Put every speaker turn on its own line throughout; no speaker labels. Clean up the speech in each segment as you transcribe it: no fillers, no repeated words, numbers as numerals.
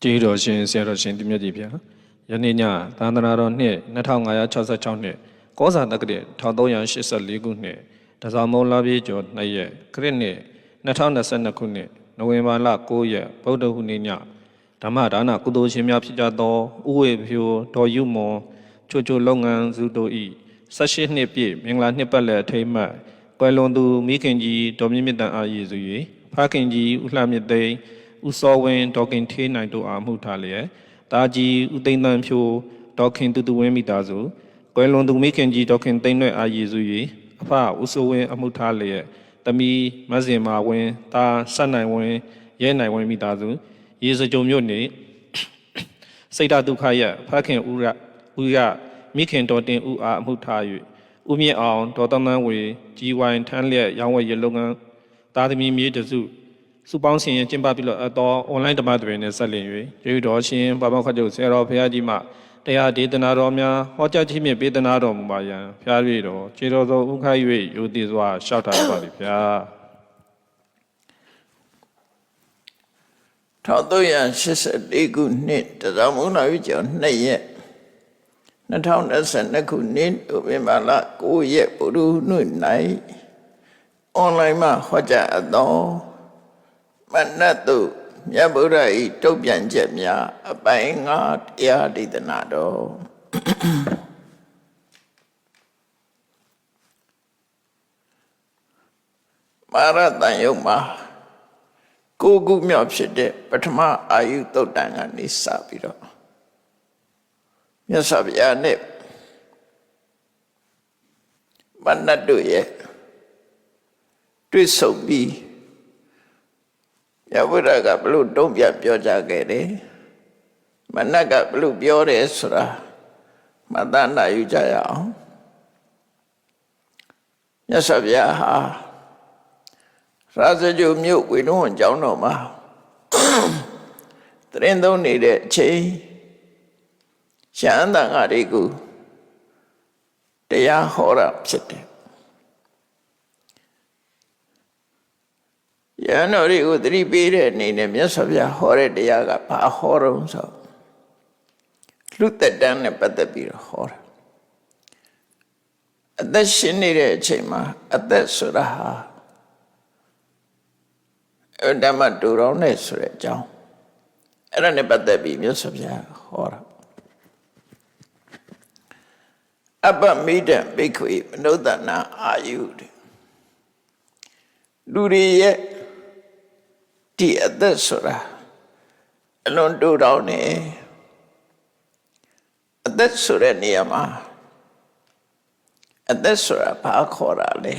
ကျေးတော်ရှင်ဆရာတော်ရှင်ဒီမြတ်ကြီးဗျာယနေ့ညသာသနာတော်နှစ်2566နှစ်ကောဇာတက္ကရာ1384ခုနှစ်တဇာမုံလပြည့်ကျော်2ရက်ခရစ်နှစ်2022ခုနှစ်နိုဝင်ဘာလ9ရက်ဗုဒ္ဓဟူးနေ့ညဓမ္မဒါနကုသိုလ်ရှင်များဖြစ်ကြသောဥဝေဖြိုတော်ယူမွန်ချိုလုပ်ငန်းစုတို့ဤ18နှစ်ပြည့်မင်္ဂလာနှစ်ပတ်လည်အထိမ်းအမှတ်ကွယ်လွန်သူမိခင်ကြီးဒေါ်မြင့်မြတ်တန်အားရည်စု၍ဖခင်ကြီးဦးလှမြင့်သိန်းဦးစောဝင်းဒေါခင်ထေးနိုင်တို့အားမှုထားလျက်တာကြီးဦးသိန်းတန်းဖြိုဒေါခင်တူတူဝင်းမိသားစုကွယ်လွန်သူမိခင်ကြီးဒေါခင်သိန်းရွက်အားရည်စု၍အဖဦးစိုးဝင်းအမှုထားလျက်တမီမဇင်မာဝင်းတာဆက်နိုင်ဝင်းရဲနိုင်ဝင်းမိသားစုရေစကြုံမြို့နေစိတ်ဓာဒုက္ခရဖခင်ဦးရမိခင်တော်တင်ဦးအားအမှုထား၍ဦးမြင့်အောင်ဒေါ်တမန်းဝေကြီးဝိုင်ထန်းလျက်ရောင်းဝယ်ရလုပ်ငန်းသားသမီးမြေတစုစုပေါင်းရှင်ကျင်းပပြီးတော့အွန်လိုင်းဓမ္မတွေနဲ့ဆက်လင်၍ကျေးဇူးတော်ရှင်ဘာမောခကျုပ်ဆရာတော်ဘုရားကြီးမှတရားဒေသနာတော်များဟောကြားခြင်းဖြင့်ပေးသနာတော်မူပါယံဖျား၍တော်ခြေတော်သောဥခိုက်၍ယုတိစွာရှောက်ထားပါသည်ဗျာ
1384ခုနှစ်တဇာမုံလပြည့်ကျော်2ရက်2022ခုနှစ်နိုဝင်ဘာလ9ရက်ဗုဒ္ဓဟူးနေ့၌အွန်လိုင်းမှာဟောကြားအပ်သောမနတ်တုမြတ်ဗုဒ္ဓ၏တုတ်ပြန်ချက်များအပိုင်း9တရားဒေသနာတော်မာရတန်ယုံမှာကိုခုမြောက်ဖြစ်တဲ့ပထမအာယုတုတ်တန်ကနေစပြီးတော့မြတ်စွာဘုရားနဲ့မနတ်တို့ရဲ့တွေ့ဆုံပြီးမြတ်ဗုဒ္ဓကဘလို့တုံ့ပြန်ပြောကြခဲ့တယ်မနတ်ကဘလို့ပြောတယ်ဆိုတာမှတ်သားနိုင်ယူကြရအောင်မြတ်စွာဘုရားဟာရာဇဂုမြို့ဝေနုဝန်ကျောင်းတော်မှာတရင်သုံးနေတဲ့အချိန်ရှမ်းတန်ဃာတွေကိုတရားဟောတာဖြစ်တယ်ယန္တော်တွေကိုသတိပေးတဲ့အနေနဲ့မြတ်စွာဘုရားဟောတဲ့တရားကဘာဟောတော့ဆိုလူသက်တမ်းနဲ့ပတ်သက်ပြီးတော့ဟောတာအသက်ရှင်နေတဲ့အချိန်မှာအသက်ဆိုတာဟာဓမ္မတူတော်နဲ့ဆိုတဲ့အကြောင်းအဲ့ဒါနဲ့ပတ်သက်ပြီးမြတ်စွာဘုရားဟောတာအပ္ပမိဒံဘိက္ခွေမနုဿနာအာယုလူတွေရဲ့ဒီအသက်ဆိုတာအလွန်တူတော်နေအသက်ဆိုတဲ့နေရာမှာအသက်ဆိုတာဘာခေါ်တာလဲ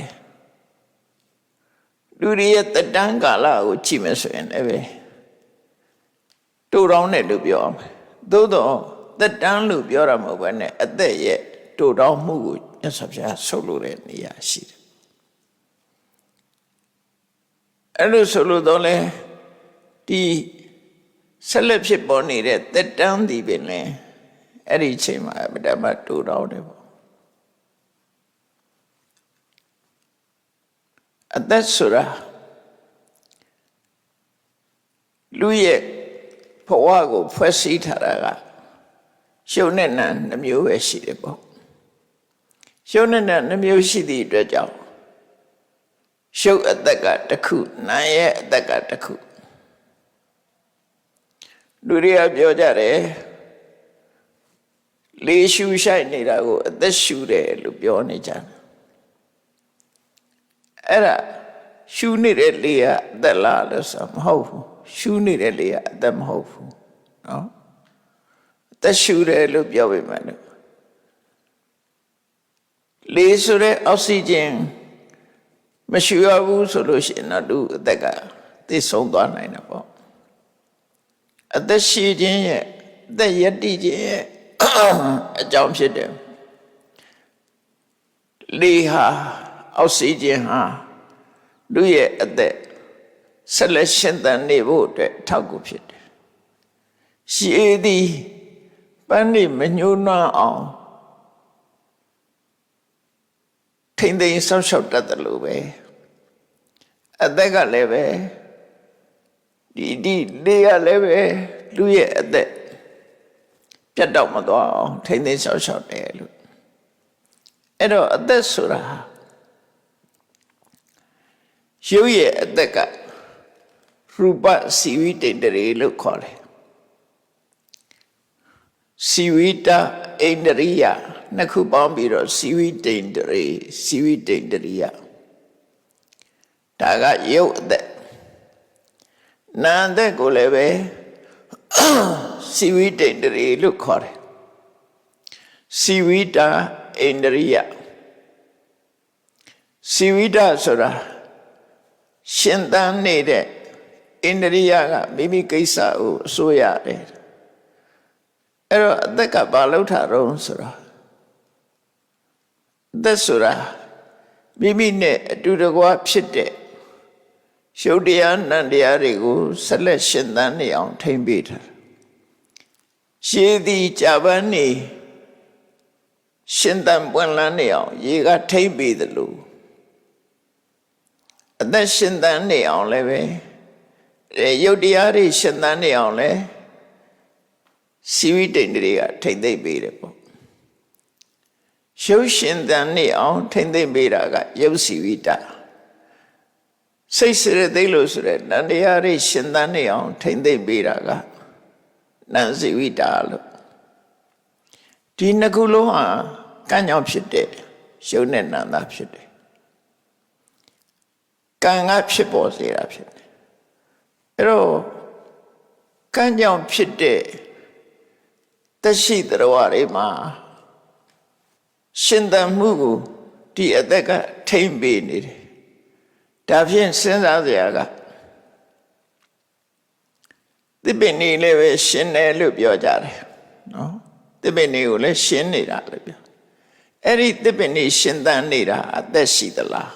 လူတွေရဲ့တတန်းကာလကိုကြည့်မယ်ဆိုရင်လည်းတူတော်နဲ့လို့ပြောအောင်သို့တော့တတန်းလို့ပြောတာမဟုတ်ဘဲနဲ့အသက်ရဲ့တူတော်မှုကိုမြတ်စွာဘုရားဆုပ်လို့တဲ့နေရာရှိတယ်အဲ့လိုဆိုလို့တော့လေဒီဆက်လက်ဖြစ်ပေါ်နေတဲ့တက်တန်းဒီပင်လဲအဲ့ဒီချိန်မှာဗဒမတူတော်တယ်ပေါ့အသက်ဆိုတာလူရဲ့ဘဝကိုဖွဲ့စည်းထားတာကရှုပ်နဲ့နံနှမျိုးပဲရှိတယ်ပေါ့ရှုပ်နဲ့နံနှမျိုးရှိသည့်အတွက်ကြောင့်ရှုပ်အသက်ကတစ်ခုနာရဲ့အသက်ကတစ်ခုလူတွေကပြောကြတယ်လေရှူရှိုက်နေတာကိုအသက်ရှူတယ်လို့ပြောနေကြတယ်အဲ့ဒါရှူနေတဲ့လေကအသက်လားလို့ဆိုမဟုတ်ဘူးရှူနေတဲ့လေကအသက်မဟုတ်ဘူးနော်အသက်ရှူတယ်လို့ပြောပေမဲ့လေဆိုတဲ့အောက်ဆီဂျင်မရှိရဘူးဆိုလို့ရှိရင်တော့သူအသက်ကသိဆုံးသွားနိုင်တယ်ပေါ့အသက်ရှိခြင်းရဲ့အသက်ယတ္တိခြင်းရဲ့အကြောင်းဖြစ်တယ်လေဟာအောက်ဆီဂျင်ဟာလူရဲ့အသက်ဆက်လက်ရှင်သန်နေဖို့အတွက်ထောက်ကူဖြစ်တယ်ရှည်သည်ပန်းနေမညှိုးနှွမ်းအောင်ထိမ့်သိမ်းဆောက်ရှောက်တတ်တယ်လို့ပဲအသက်ကလည်းပဲ ဒီလေးရလည်းပဲလူရဲ့အသက်ပြတ်တော့မသွားအောင်ထိမ့်သိမ်းရှောက်ရှောက်တယ်လို့အဲ့တော့အသက်ဆိုတာရုပ်ရဲ့အသက်ကရူပစီဝိတ္တရေလို့ခေါ်တယ်စီဝိတ္တဣန္ဒရိယနှစ်ခုပေါင်းပြီးတော့စီဝိတ္တရေစီဝိတ္တရိယဒါကရုပ်အသက်နာမ်အသက်ကိုလည်းပဲစီဝိတ္တရေလို့ခေါ်တယ်စီဝိတ္တဣန္ဒရိယစီဝိတ္တဆိုတာရှင်သန်နေတဲ့ဣန္ဒရိယကမိမိကိစ္စကိုအစိုးရတယ်အဲ့တော့အသက်ကဘာလို့ထားတော့ဆိုတာအသက်ဆိုတာမိမိနဲ့အတူတကွဖြစ်တဲ့ရှုပ်တရားနံတရားတွေကိုဆက်လက်ရှင်သန်နေအောင်ထိမ့်ပေးထားရှည်သည်ကြာပန်းနေရှင်သန်ပွင့်လန်းနေအောင်ရေကထိမ့်ပေးတယ်လို့အသက်ရှင်သန်နေအောင်လည်းပဲရုပ်တရားတွေရှင်သန်နေအောင်လည်းစီဝိတ္တတွေကထိမ့်သိမ့်ပေးတယ်ပေါ့ရုပ်ရှင်သန်နေအောင်ထိမ့်သိမ့်ပေးတာကရုပ်စီဝိတ္တစိတ်စရသိလို့ဆိုတဲ့နံတရားတွေရှင်သန်နေအောင်ထိမ့်သိမ့်ပေးတာကနံစီဝိတ္တလို့ဒီနှစ်ခုလုံးဟာကံ့ကြောင့်ဖြစ်တဲ့ရုပ်နဲ့နာမ်သာဖြစ်တယ်ကံကဖြစ်ပေါ်စေတာဖြစ်တယ်အဲ့တော့ကံကြောင့်ဖြစ်တဲ့သက်ရှိသတ္တဝါတွေမှာရှင်သန်မှုကိုဒီအသက်ကထိမ့်ပေးနေတယ်ဒါဖြင့်စဉ်းစားစရာကသစ်ပင်နေလည်းပဲရှင်တယ်လို့ပြောကြတယ်နော်သစ်ပင်တွေကိုလည်းရှင်နေတာလို့ပြောအဲ့ဒီသစ်ပင်နေရှင်သန်နေတာအသက်ရှိသလား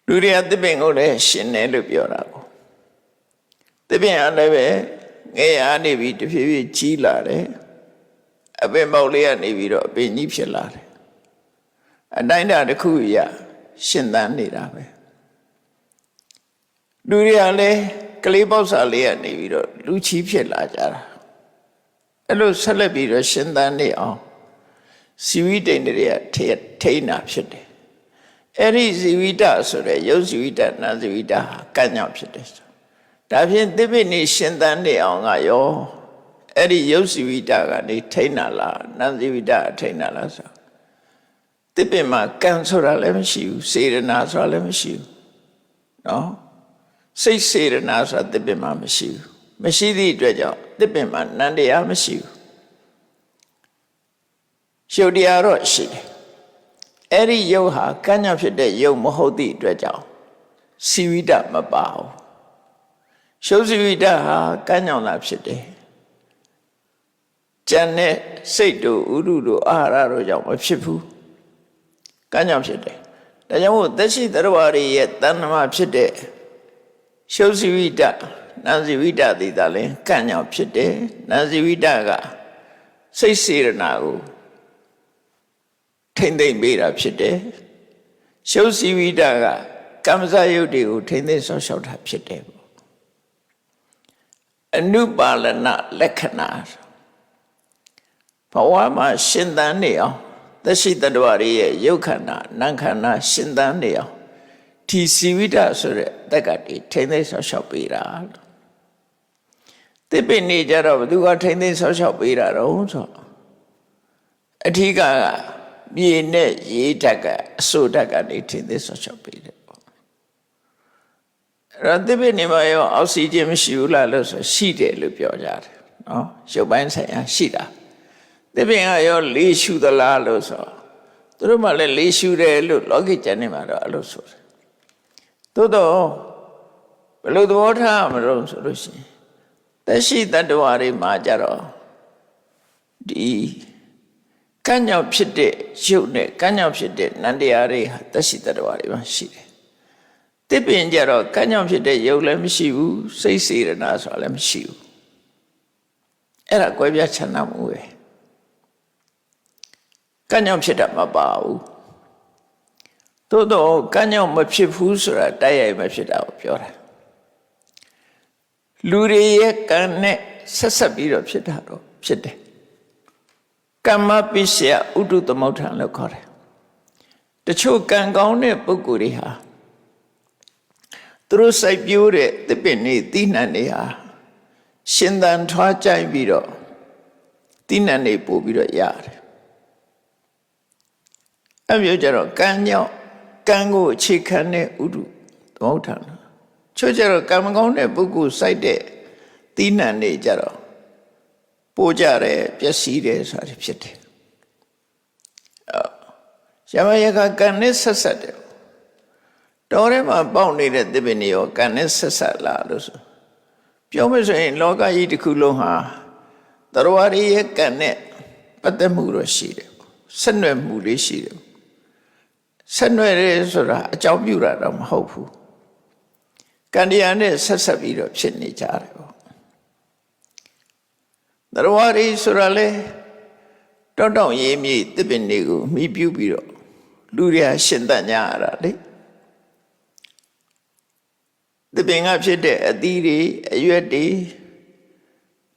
လူတွေကသစ်ပင်ကိုလည်းရှင်တယ်လို့ပြောတာကိုသစ်ပင်ကလည်းပဲငယ်ရနေပြီးတဖြည်းဖြည်းကြီးလာတယ်အပင်ပေါက်လေးကနေပြီးတော့အပင်ကြီးဖြစ်လာတယ်အတိုင်းအတာတစ်ခုရရှင်သန်နေတာပဲလူတွေကလည်းကလေးပေါက်စာလေးကနေပြီးတော့လူချီဖြစ်လာကြတာအဲ့လိုဆက်လက်ပြီးတော့ရှင်သန်နေအောင်စီဝိတ္တတွေကထိန်းတာဖြစ်တယ်အဲ့ဒီဇီဝိတဆိုတဲ့ရုပ်ဇီဝိတနာဇီဝိတဟာကံ့ကြောင့်ဖြစ်တယ်ဒါဖြင့်သစ်ပင်နေရှင်သန်နေအောင်ကရောအဲ့ဒီရုပ်ဇီဝိတကနေထိန်းတာလားနာဇီဝိတထိန်းတာလားဆိုသစ်ပင်မှာကံဆိုတာလည်းမရှိဘူးစေရနာဆိုတာလည်းမရှိဘူးနော်စိတ်စေရနာဆိုတာသစ်ပင်မှာမရှိဘူးမရှိသည့်အတွက်ကြောင့်သစ်ပင်မှာနံတရားမရှိဘူးရှုပ်တရားတော့ရှိတယ်အဲ့ဒီယုတ်ဟာကံ့ကြောင့်ဖြစ်တဲ့ယုတ်မဟုတ်သည့်အတွက်ကြောင့်စီဝိတမပါဘူးရှုပ်စီဝိတဟာကံ့ကြောင့်သာဖြစ်တယ်ဉာဏ်နဲ့စိတ်တို့ဥဒုတို့အာဟာရတို့ကြောင့်မဖြစ်ဘူးကံ့ကြောင့်ဖြစ်တယ်ဒါကြောင့်မို့သက်ရှိသတ္တဝါတွေရဲ့တဏ္ဍမှာဖြစ်တဲ့ရှုပ်စီဝိတနာဇီဝိတသည်သာလဲကံ့ကြောင့်ဖြစ်တယ်နာဇီဝိတကစိတ်စေရနာကိုထိမ့်သိမ့်ပေးတာဖြစ်တယ်ရှုပ်စီဝိတကကမ္မဇယုတ်တွေကိုထိမ့်သိမ့်ဆောက်ရှောက်တာဖြစ်တယ်ပေါ့အနုပါလနလက္ခဏာဘဝမှာရှင်သန်နေအောင်သက်ရှိတ္တဝါတွေရဲ့ယုတ်ခန္ဓာနံခန္ဓာရှင်သန်နေအောင်ဒီစီဝိတဆိုတဲ့တက်ကတည်းထိမ့်သိမ့်ဆောက်ရှောက်ပေးတာသစ်ပင်နေကြတော့ဘသူကထိမ့်သိမ့်ဆောက်ရှောက်ပေးတာတော့ဆိုအထီးကမြေနဲ့ရေဓာတ်ကအစိုးဓာတ်ကနေထိမ့်သိမ့်ဆောက်ရှောက်ပေးတယ်ပေါ့အဲ့တော့သစ်ပင်နေမှာရောအောက်ဆီဂျင်မရှိဘူးလားလို့ဆိုရှိတယ်လို့ပြောကြတယ်နော်ရုပ်ပိုင်းဆိုင်ရာရှိတာသစ်ပင်ကရောလေးရှူသလားလို့ဆိုသူတို့မှလည်းလေးရှူတယ်လို့လောကီကျမ်းနေမှာတော့အဲ့လိုဆိုတယ်သို့တော့ဘယ်လိုသဘောထားမလို့ဆိုလို့ရှိရင်သက်ရှိတ attva တွေမှာကြတော့ဒီကံ့ကြောင့်ဖြစ်တဲ့ရုပ်နဲ့ကံ့ကြောင့်ဖြစ်တဲ့နံတရားတွေဟာသက်ရှိတ attva တွေမှာရှိတယ်သစ်ပင်ကြတော့ကံ့ကြောင့်ဖြစ်တဲ့ရုပ်လည်းမရှိဘူးစိတ်စေရနာဆိုတာလည်းမရှိဘူးအဲ့ဒါကွဲပြားခြားနားမှုပဲကံ့ကြောင့်ဖြစ်တာမပါဘူး သို့တော့ကံကြောင့်မဖြစ်ဘူးဆိုတာတိုက်ရိုက်မဖြစ်တာကိုပြောတာလူတွေရဲ့ကံနဲ့ဆက်ဆက်ပြီးတော့ဖြစ်တာတော့ဖြစ်တယ်ကမ္မပိစ္ဆယဥဒုသမုဋ္ဌာန်လို့ခေါ်တယ်တချို့ကံကောင်းတဲ့ပုဂ္ဂိုလ်တွေဟာသူတို့စိုက်ပျိုးတဲ့သစ်ပင်တွေသီးနှံတွေဟာရှင်သန်ထွားကြိုက်ပြီးတော့သီးနှံတွေပို့ပြီးတော့ရတယ်အဲ့မျိုးကြတော့ကံကြောင့်ကံကိုအခြေခံတဲ့ဥဒုသမုဋ္ဌာန်ချို့ကြတော့ကံမကောင်းတဲ့ပုဂ္ဂိုလ်စိုက်တဲ့သီးနှံတွေကြတော့ပို့ကြတယ်ပျက်စီးတယ်ဆိုတာဖြစ်တယ်ရမယကကံနဲ့ဆက်ဆက်တယ်တော်ထဲမှာပေါက်နေတဲ့သစ်ပင်တွေရောကံနဲ့ဆက်ဆက်လာလို့ဆိုပြောမယ်ဆိုရင်လောကကြီးတစ်ခုလုံးဟာတရားရည်ရဲ့ကံနဲ့ပတ်သက်မှုတော့ရှိတယ်ဆက်နွယ်မှုလေးရှိတယ်ဆက်နွယ်ရဲဆိုတာအကြောင်းပြုတာတော့မဟုတ်ဘူးကံတရားနဲ့ဆက်ဆက်ပြီးတော့ဖြစ်နေကြတယ်ပေါ့တရားရည်ဆိုတာလေတောတောင်ရေးမြေသစ်ပင်တွေကိုမိပြုပြီးတော့လူတွေဟာရှင်သန်ကြရတာလေသစ်ပင်ကဖြစ်တဲ့အသီးတွေအရွက်တွေ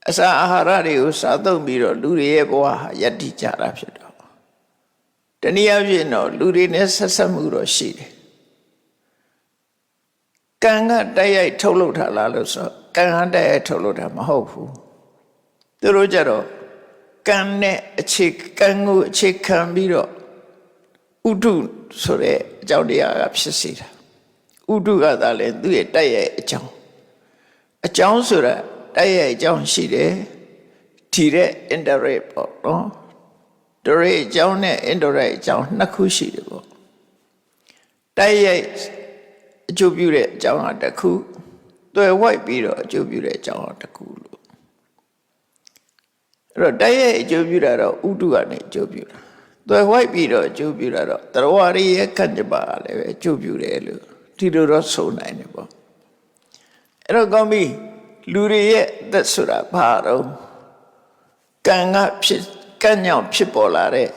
အစာအာဟာရတွေကိုစားသုံးပြီးတော့လူတွေရဲ့ဘဝဟာယက်တည်ကြတာဖြစ်တော့တနည်းအားဖြင့်တော့လူတွေနဲ့ဆက်ဆက်မှုတော့ရှိတယ်ကံကတိုက်ရိုက်ထုတ်လုပ်တာလားလို့ဆိုကံကတိုက်ရိုက်ထုတ်လုပ်တာမဟုတ်ဘူးသူတို့ကြတော့ကံနဲ့ကံကိုအခြေခံပြီးတော့ဥဒုဆိုတဲ့အကြောင်းတရားကဖြစ်စေတာဥဒုကသာလဲသူ့ရဲ့တိုက်ရိုက်အကြောင်းဆိုတာတိုက်ရိုက်အကြောင်းရှိတယ်ဒီတဲ့ indirect ပေါ့နော် direct အကြောင်းနဲ့ indirect အကြောင်းနှစ်ခုရှိတယ်ပေါ့တိုက်ရိုက်အကျိုးပြုတဲ့အကြောင်းကတစ်ခုသွယ်ဝိုက်ပြီးတော့အကျိုးပြုတဲ့အကြောင်းကတစ်ခုလို့အဲ့တော့တိုက်ရိုက်အကျိုးပြုတာတော့ဥဒုကနေအကျိုးပြုတာသွယ်ဝိုက်ပြီးတော့အကျိုးပြုတာတော့တရားရည်ရဲ့ကံကြပါလည်းပဲအကျိုးပြုတယ်လို့ဒီလိုတော့ဆိုနိုင်တယ်ပေါ့အဲ့တော့ကောင်းပြီလူတွေရဲ့အသက်ဆိုတာဘာတော့ကံကဖြစ်ကံကြောင့်ဖြစ်ပေါ်လာတဲ့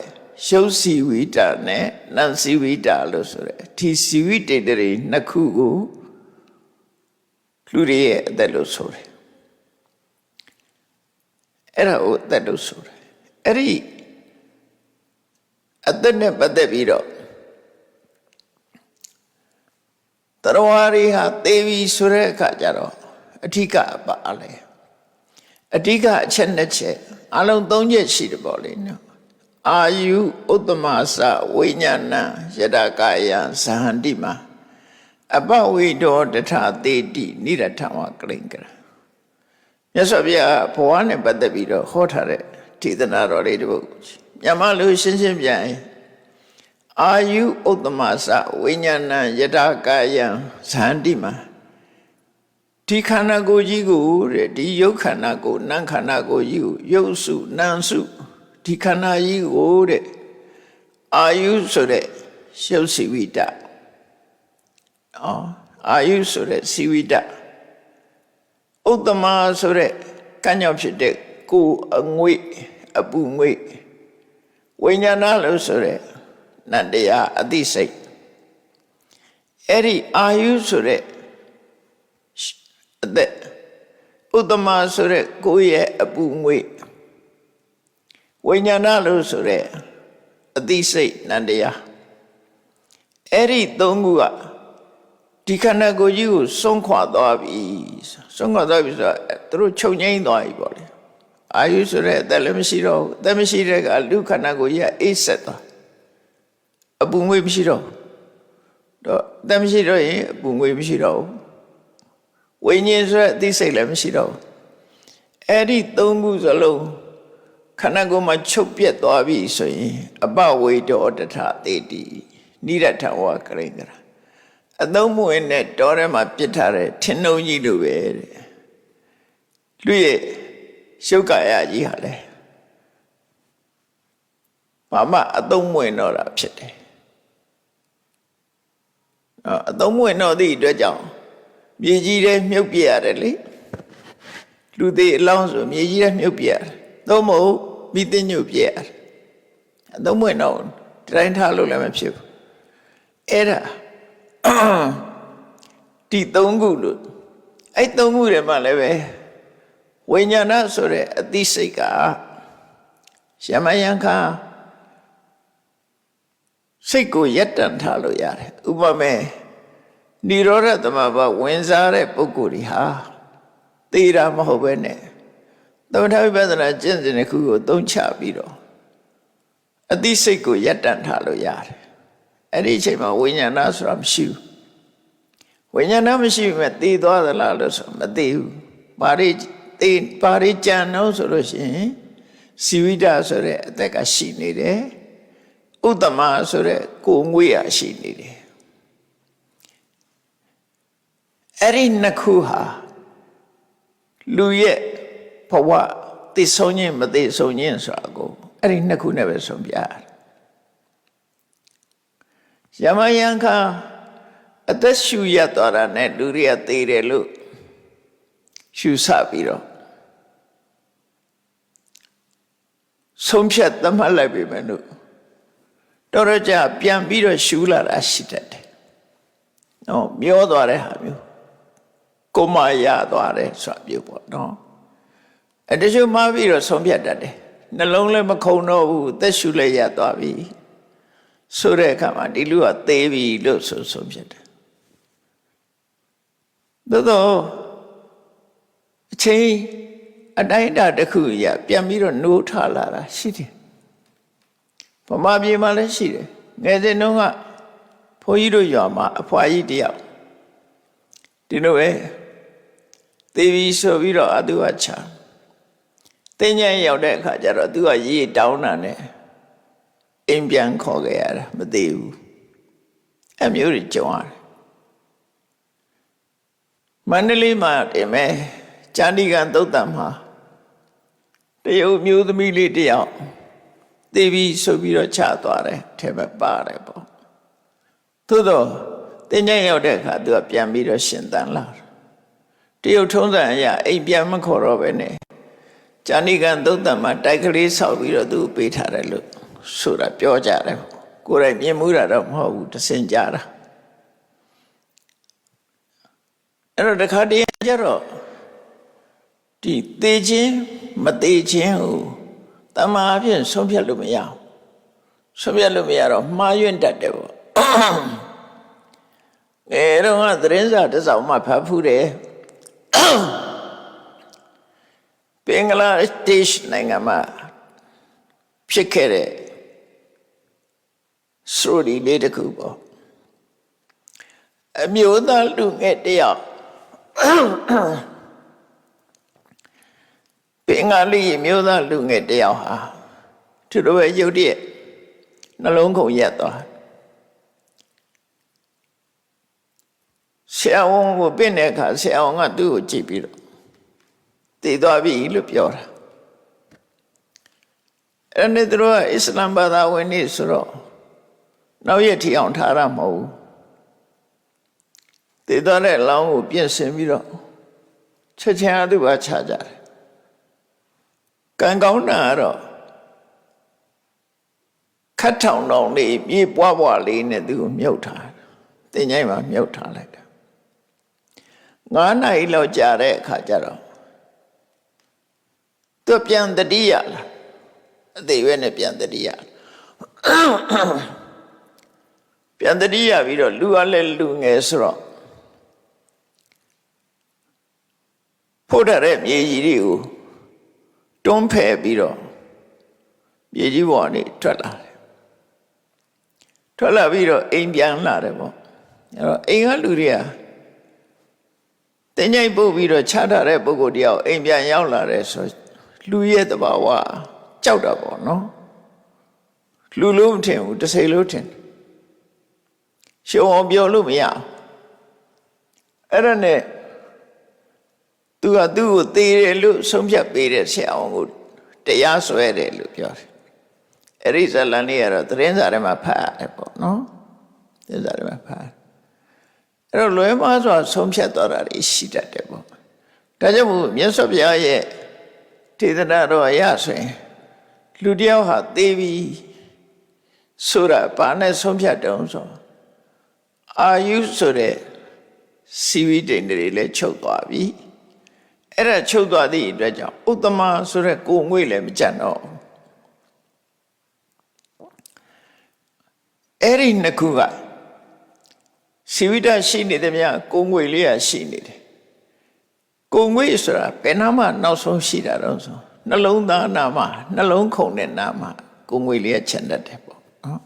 ရုပ်စီဝိတာနဲ့နံစီဝိတာလို့ဆိုရဲဒီစီဝိတေတတွေနှစ်ခုကိုလူတွေရဲ့အသက်လို့ဆိုတယ်အဲ့ဒါကိုအသက်လို့ဆိုတယ်အဲ့ဒီအသက်နဲ့ပတ်သက်ပြီးတော့တရားရီဟာသေပြီဆိုတဲ့အခါကျတော့အဓိကပါလဲအဓိကအချက်နှစ်ချက်အလုံး၃ချက်ရှိတယ်ပေါ့လေနော်အာယုဥတ္တမသဝိညာဏယတကာယံဇဟန္တိမှာအပဝိဒောတထသေတိနိရထဝကလိင်္ဂရမြတ်စွာဘုရားဘဝနဲ့ပတ်သက်ပြီးတော့ဟောထားတဲ့ဒေသနာတော်လေးတစ်ပုဒ်မြန်မာလူရှင်းရှင်းပြန်အာယုဥတ္တမသဝိညာဏယတကာယံဇဟန္တိမှာဒီခန္ဓာကိုယ်ကြီးကိုတဲ့ဒီယုတ်ခန္ဓာကိုနံခန္ဓာကိုယ်ကြီးကိုယုတ်စုနံစုဒီခန္ဓာကြီးကိုတဲ့အာယုဆိုတဲ့ရုပ်စီဝိတအာယုဆိုတဲ့စီဝိတဥတ္တမဆိုတဲ့ကံကြောင့်ဖြစ်တဲ့ကိုယ်အငွေ့အပူငွေ့ဝိညာဏလို့ဆိုတဲ့နတ်တရားအသိစိတ်အဲ့ဒီအာယုဆိုတဲ့အသက်ဥတ္တမဆိုတဲ့ကိုယ်ရဲ့အပူငွေ့ဝိညာဏလို့ဆိုတဲ့အသိစိတ်နန္တရားအဲ့ဒီသုံးခုကဒီခန္ဓာကိုယ်ကြီးကိုဆုံးခွာသွားပြီဆုံးခွာသွားပြီဆိုတာသူတို့ချုပ်ငိမ့်သွားပြီပေါ့လေအာယုဆိုတဲ့အသက်လည်းမရှိတော့ဘူးအသက်မရှိတဲ့ကလူခန္ဓာကိုယ်ကြီးကအေးဆက်သွားအပူငွေ့မရှိတော့တော့အသက်မရှိတော့ရင်အပူငွေ့မရှိတော့ဘူးဝိညာဉ်ဆိုတဲ့အသိစိတ်လည်းမရှိတော့ဘူးအဲ့ဒီသုံးခုစလုံးခန္ဓာကိုယ်မှာချုပ်ပြတ်သွားပြီဆိုရင်အပဝိဒောတထသေတိနိရထဝကရိန္ဒရာအသုံးမဝင်နဲ့တောထဲမှာပြစ်ထားတဲ့ထင်းနှုံကြီးလိုပဲတဲ့လူရဲ့ရှုပ်ကာယကြီးဟာလေဘာမှအသုံးမဝင်တော့တာဖြစ်တယ်အသုံးမဝင်တော့သည့်အတွက်ကြောင့်မြေကြီးထဲမြုပ်ပြရတယ်လေလူသေးအလောင်းဆိုမြေကြီးထဲမြုပ်ပြရတယ်သို့မဟုတ်မိသိညုတ်ပြရတယ်အသုံးမဝင်တော့တိုင်းထားလို့လည်းမဖြစ်ဘူး အဲ့ဒါဒီသုံးခုလို့အဲ့သုံးခုတွေမှာလည်းပဲဝိညာဏဆိုတဲ့အသိစိတ်ကယမယံခါစိတ်ကိုရက်တန်ထားလို့ရတယ်ဥပမာနိရောဓသမဘဝင်စားတဲ့ပုဂ္ဂိုလ်တွေဟာသေတာမဟုတ်ပဲနဲ့သမထဝိပဿနာကျင့်စဉ်တစ်ခုကိုသုံးချပြီးတော့အသိစိတ်ကိုရက်တန်ထားလို့ရတယ်အဲ့ဒီအချိန်မှာဝိညာဏဆိုတာမရှိဘူးဝိညာဏမရှိပေမဲ့သိသွားသလားလို့ဆိုမသိဘူးဘာတွေကြံတော့ဆိုလို့ရှိရင်စီဝိဒဆိုတဲ့အသက်ကရှိနေတယ်ဥတ္တမဆိုတဲ့ကိုငွေ့ရရှိနေတယ်အဲ့ဒီနှစ်ခုဟာလူရဲ့ဘဝသိဆုံးခြင်းမသိဆုံးခြင်းဆိုတာကိုအဲ့ဒီနှစ်ခုနဲ့ပဲဆုံးပြရတယ်ယမယံခါအသက်ရှူရသွားတာနဲ့လူတွေကသေတယ်လို့ရှူဆပြီးတော့ဆုံးဖြတ်သတ်မှတ်လိုက်ပြီမယ်လို့တော်တော်ကြာပြန်ပြီးတော့ရှူလာတာရှိတတ်တယ်။နော်မျောသွားတဲ့ဟာမျိုးကိုမရသွားတယ်ဆိုတာမျိုးပေါ့နော်။တချို့မှားပြီးတော့ဆုံးဖြတ်တတ်တယ်။နှလုံးလည်းမခုန်တော့ဘူးသက်ရှူလည်းရသွားပြီ။ဆိုတဲ့အခါမှာဒီလူကသေပြီလို့ဆုံးဖြတ်တယ်။သို့တော့အချိန်အတိုင်းအတာတစ်ခုရပြန်ပြီးတော့နိုးထလာတာရှိတယ်ဗမာပြည်မှာလည်းရှိတယ်ငယ်စဉ်တုန်းကဘုန်းကြီးတို့ရွာမှာအဖွာကြီးတယောက်ဒီလိုပဲသေပြီဆိုပြီးတော့အတူအချာတင်းညံရောက်တဲ့အခါကျတော့သူကရေတောင်းတာနဲ့အိမ်ပြန်ခေါ်ခဲ့ရတာမသိဘူးအမျိုးတွေကြုံရတယ်မန္တလေးမှာတင်မဲ့ကျန်ဒီကံသုတ်တံမှာတရုတ်မျိုးသမီးလေးတယောက်သေပြီဆိုပြီးတော့ချသွားတယ်ထဲမှာပါတယ်ပေါ့သို့တော့တင်းညံရောက်တဲ့အခါသူကပြန်ပြီးတော့ရှင်သန်လာတရုတ်ထုံးစံအရအိမ်ပြန်မခေါ်တော့ပဲနဲ့ကျန်ဒီကံသုတ်တံမှာတိုက်ကလေးဆောက်ပြီးတော့သူ့ပေးထားတယ်လို့ဆိုတာပြောကြတယ်ကိုယ်တိုင်မြင်မှုတာတော့မဟုတ်ဘူးတစင်ကြတာအဲ့တော့တခါတည်းကျတော့ဒီသေခြင်းမသေခြင်းကိုတမန်အဖြစ်ဆုံးဖြတ်လို့မရအောင်ဆုံးဖြတ်လို့မရတော့မှားယွင်းတတ်တယ်ပေါ့အဲတော့ကသတင်းစာတစ်စောင်မှဖတ်ဖူးတယ်ဘင်္ဂလားဒေ့ရှ်နိုင်ငံမှာဖြစ်ခဲ့တဲ့စရိုဒီလေးတစ်ခုပေါ့အမျိုးသားလူငယ်တယောက်ဘင်္ဂလီမျိုးသားလူငယ်တယောက်ဟာသူတို့ရဲ့ရုပ်တရက်နှလုံးခုန်ရက်သွားဆရာဝန်ကိုပြင့်တဲ့အခါဆရာဝန်ကသူ့ကိုကြည့်ပြီးတော့တည်သွားပြီလို့ပြောတာအဲ့နဲ့သူတို့ကအစ္စလမ်ဘာသာဝင်နေဆိုတော့နောက်ရက်ထီအောင်ထားရမဟုတ်ဘူးတည်သွားတဲ့အလောင်းကိုပြင်ဆင်ပြီးတော့ချက်ချင်းအတူပါချကြတယ်ကံကောင်းတာကတော့ခတ်ထောင်တော်လေးပြေးပွားပွားလေးနဲ့သူ့ကိုမြုပ်ထားတင်ញိုင်းမှာမြုပ်ထားလိုက်တာ9 နာရီလောက်ကြာတဲ့အခါကျတော့သူပြန်တတိယလာအသေးပဲနဲ့ပြန်တတိယပြန်တတိယပြီးတော့လူကလည်းလူငယ်ဆိုတော့ဖို့တဲ့မြေကြီးတွေကိုတွန်းဖယ်ပြီးတော့မြေကြီးပေါ်ကနေထွက်လာတယ်ထွက်လာပြီးတော့အိမ်ပြန်လာတယ်ပေါ့အဲ့တော့အိမ်ကလူတွေကတင်ញိုက်ပုတ်ပြီးတော့ချထားတဲ့ပုဂ္ဂိုလ်တယောက်အိမ်ပြန်ရောက်လာတယ်ဆိုလူရဲ့တဘာဝကြောက်တာပေါ့နော်လူလို့မထင်ဘူးတစ်စိတ်လို့ထင်ရှုံအောင်ပြောလို့မရအဲ့ဒါနဲ့သူကသူ့ကိုသေတယ်လို့ဆုံးဖြတ်ပေးတဲ့ဆရာအောင်ကိုတရားစွဲတယ်လို့ပြောတယ်အဲ့ဒီဇလန်လေးကတော့သတင်းစာထဲမှာဖတ်ရတယ်ပေါ့နော်သတင်းစာထဲမှာဖတ်အဲ့တော့လွဲမှားစွာဆုံးဖြတ်သွားတာရှိတတ်တယ်ပေါ့ဒါကြောင့်မို့မြတ်စွာဘုရားရဲ့ထေသနာတော်အရဆိုရင်လူတယောက်ဟာသေပြီဆိုတာဘာနဲ့ဆုံးဖြတ်တုံးဆို အာယုဆိုတဲ့စီဝိတ္တိတွေလည်းချုပ်သွားပြီအဲ့ဒါချုပ်သွားသည့်အတွက်ကြောင့်ဥတ္တမဆိုတဲ့ကိုယ်ငွေ့လည်းမကြံတော့အဲ့ဒီနှစ်ခုကစီဝိတ္တရှိနေတယ်များကိုယ်ငွေ့လေးရရှိနေတယ်ကိုယ်ငွေ့ဆိုတာဘယ်နာမှနောက်ဆုံးရှိတာတော့ဆိုနှလုံးသားနာမှာနှလုံးခုန်တဲ့နာမှာကိုယ်ငွေ့လေးချန်တတ်တယ်ပေါ့နော်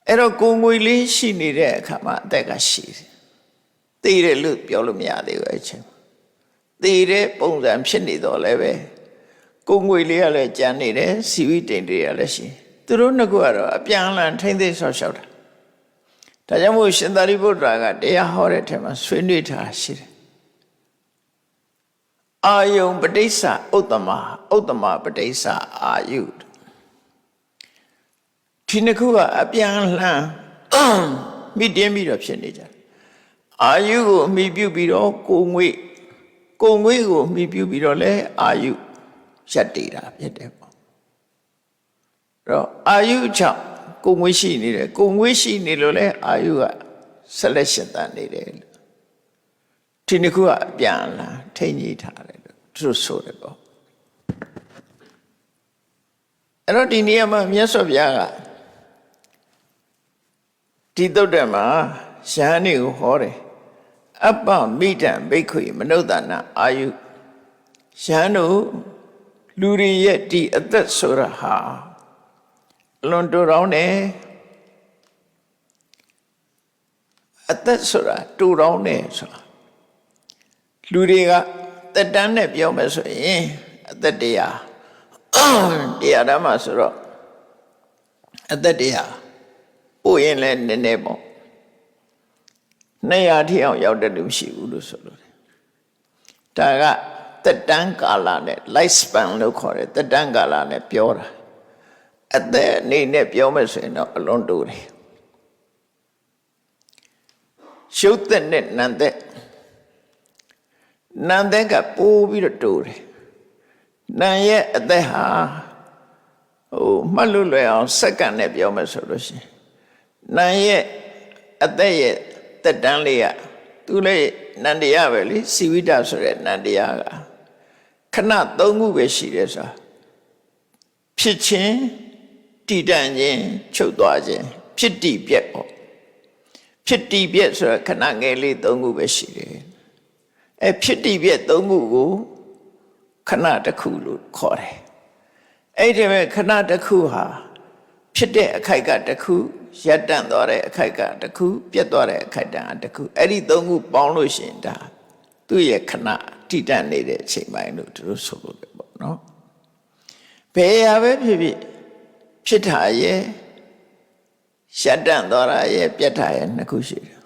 အဲ့တော့ကိုယ်ငွေ့လေးရှိနေတဲ့အခါမှာအသက်ကရှိတယ်သိတယ်လို့ပြောလို့မရသေးဘူးအချင်းသိတဲ့ပုံစံဖြစ်နေတော့လည်းပဲကိုယ်ငွေ့လေးကလည်းကြံနေတယ်စီဝိတ္တိတွေကလည်းရှိသူတို့နှစ်ခုကတော့အပြန်အလှန်ထိမ့်သိမ်းဆောက်ရှောက်တာဒါကြောင့်မို့ရှင်သာရိပုတ္တရာကတရားဟောတဲ့ထဲမှာဆွေးနွေးထားရှိတယ်အာယုံပဋိစ္စဥတ္တမဥတ္တမပဋိစ္စအာယုဒီနှစ်ခုကအပြန်အလှန်မိတင်းပြီးတော့ဖြစ်နေကြတယ်အာယုကိုအမိပြုပြီးတော့ကိုယ်ငွေ့ကိုအမိပြုပြီးတော့လဲအာယုရက်တည်တာဖြစ်တယ်ပေါ့အဲ့တော့အာယုကြောင့်ကိုယ်ငွေ့ရှိနေတယ်ကိုယ်ငွေ့ရှိနေလို့လဲအာယုကဆက်လက်ရှင်သန်နေတယ်ဒီနှစ်ခုကအပြန်အလှန်ထိန်းညှိထားတယ်လို့သူဆိုတယ်ပေါ့အဲ့တော့ဒီနေရာမှာမြတ်စွာဘုရားကဒီသုတ်တက်မှာယဟန်တွေကိုဟောတယ်အပ္ပမိတံဘိက္ခွေမနုဿာနာအာယုယဟန်တို့လူတွေရဲ့ဒီအသက်ဆိုတာဟာအလွန်တူတောင်းတယ်အသက်ဆိုတာတူတောင်းတယ်ဆိုတာလူတွေကတက်တန်းနဲ့ပြောမယ်ဆိုရင်အသက်တရားဓမ္မဆိုတော့အသက်တရားပို့ရင်လည်းနည်းနည်းပေါ့200ထိအောင်ရောက်တဲ့လူမရှိဘူးလို့ဆိုလို့ဒါကတက်တန်းကာလနဲ့ life span လို့ခေါ်တယ်တက်တန်းကာလနဲ့ပြောတာအသက်အနေနဲ့ပြောမယ်ဆိုရင်တော့အလွန်တူတယ်ရှုပ်သက်နဲ့နန္သက်ကပိုးပြီးတော့တူတယ်နန်ရဲ့အသက်ဟာမှတ်လို့လွယ်အောင်စက္ကန့်နဲ့ပြောမယ်ဆိုလို့ရှိရင်နန်ရဲ့အသက်ရဲ့တက်တန်းလေးကသူလည်းနန္တရားပဲလေစီဝိတ္တဆိုတဲ့နန္တရားကခဏ3ခုပဲရှိတယ်ဆိုတာဖြစ်ခြင်းတည်တံ့ခြင်းချုပ်သွားခြင်းဖြစ်တည်ပြက်ပေါ့ဖြစ်တည်ပြက်ဆိုတာခဏငယ်လေး3ခုပဲရှိတယ်ဖြစ်တည်ပြက်3ခုကိုခဏတစ်ခုလို့ခေါ်တယ်အဲ့ဒီမဲ့ခဏတစ်ခုဟာဖြစ်တဲ့အခိုက်ကတစ်ခုရပ်တန့်သွားတဲ့အခိုက်ကတစ်ခုပြတ်သွားတဲ့အခိုက်တန်တစ်ခုအဲ့ဒီ3ခုပေါင်းလို့ရှိရင်ဒါသူ့ရဲ့ခဏတည်တံ့နေတဲ့အချိန်ပိုင်းလို့သူတို့ဆိုလို့ပေါ့နော်ဘယ်ရာပဲဖြစ်တာရဲ့ရပ်တန့်သွားတာရဲ့ပြတ်တာရဲ့2ခုရှိတယ်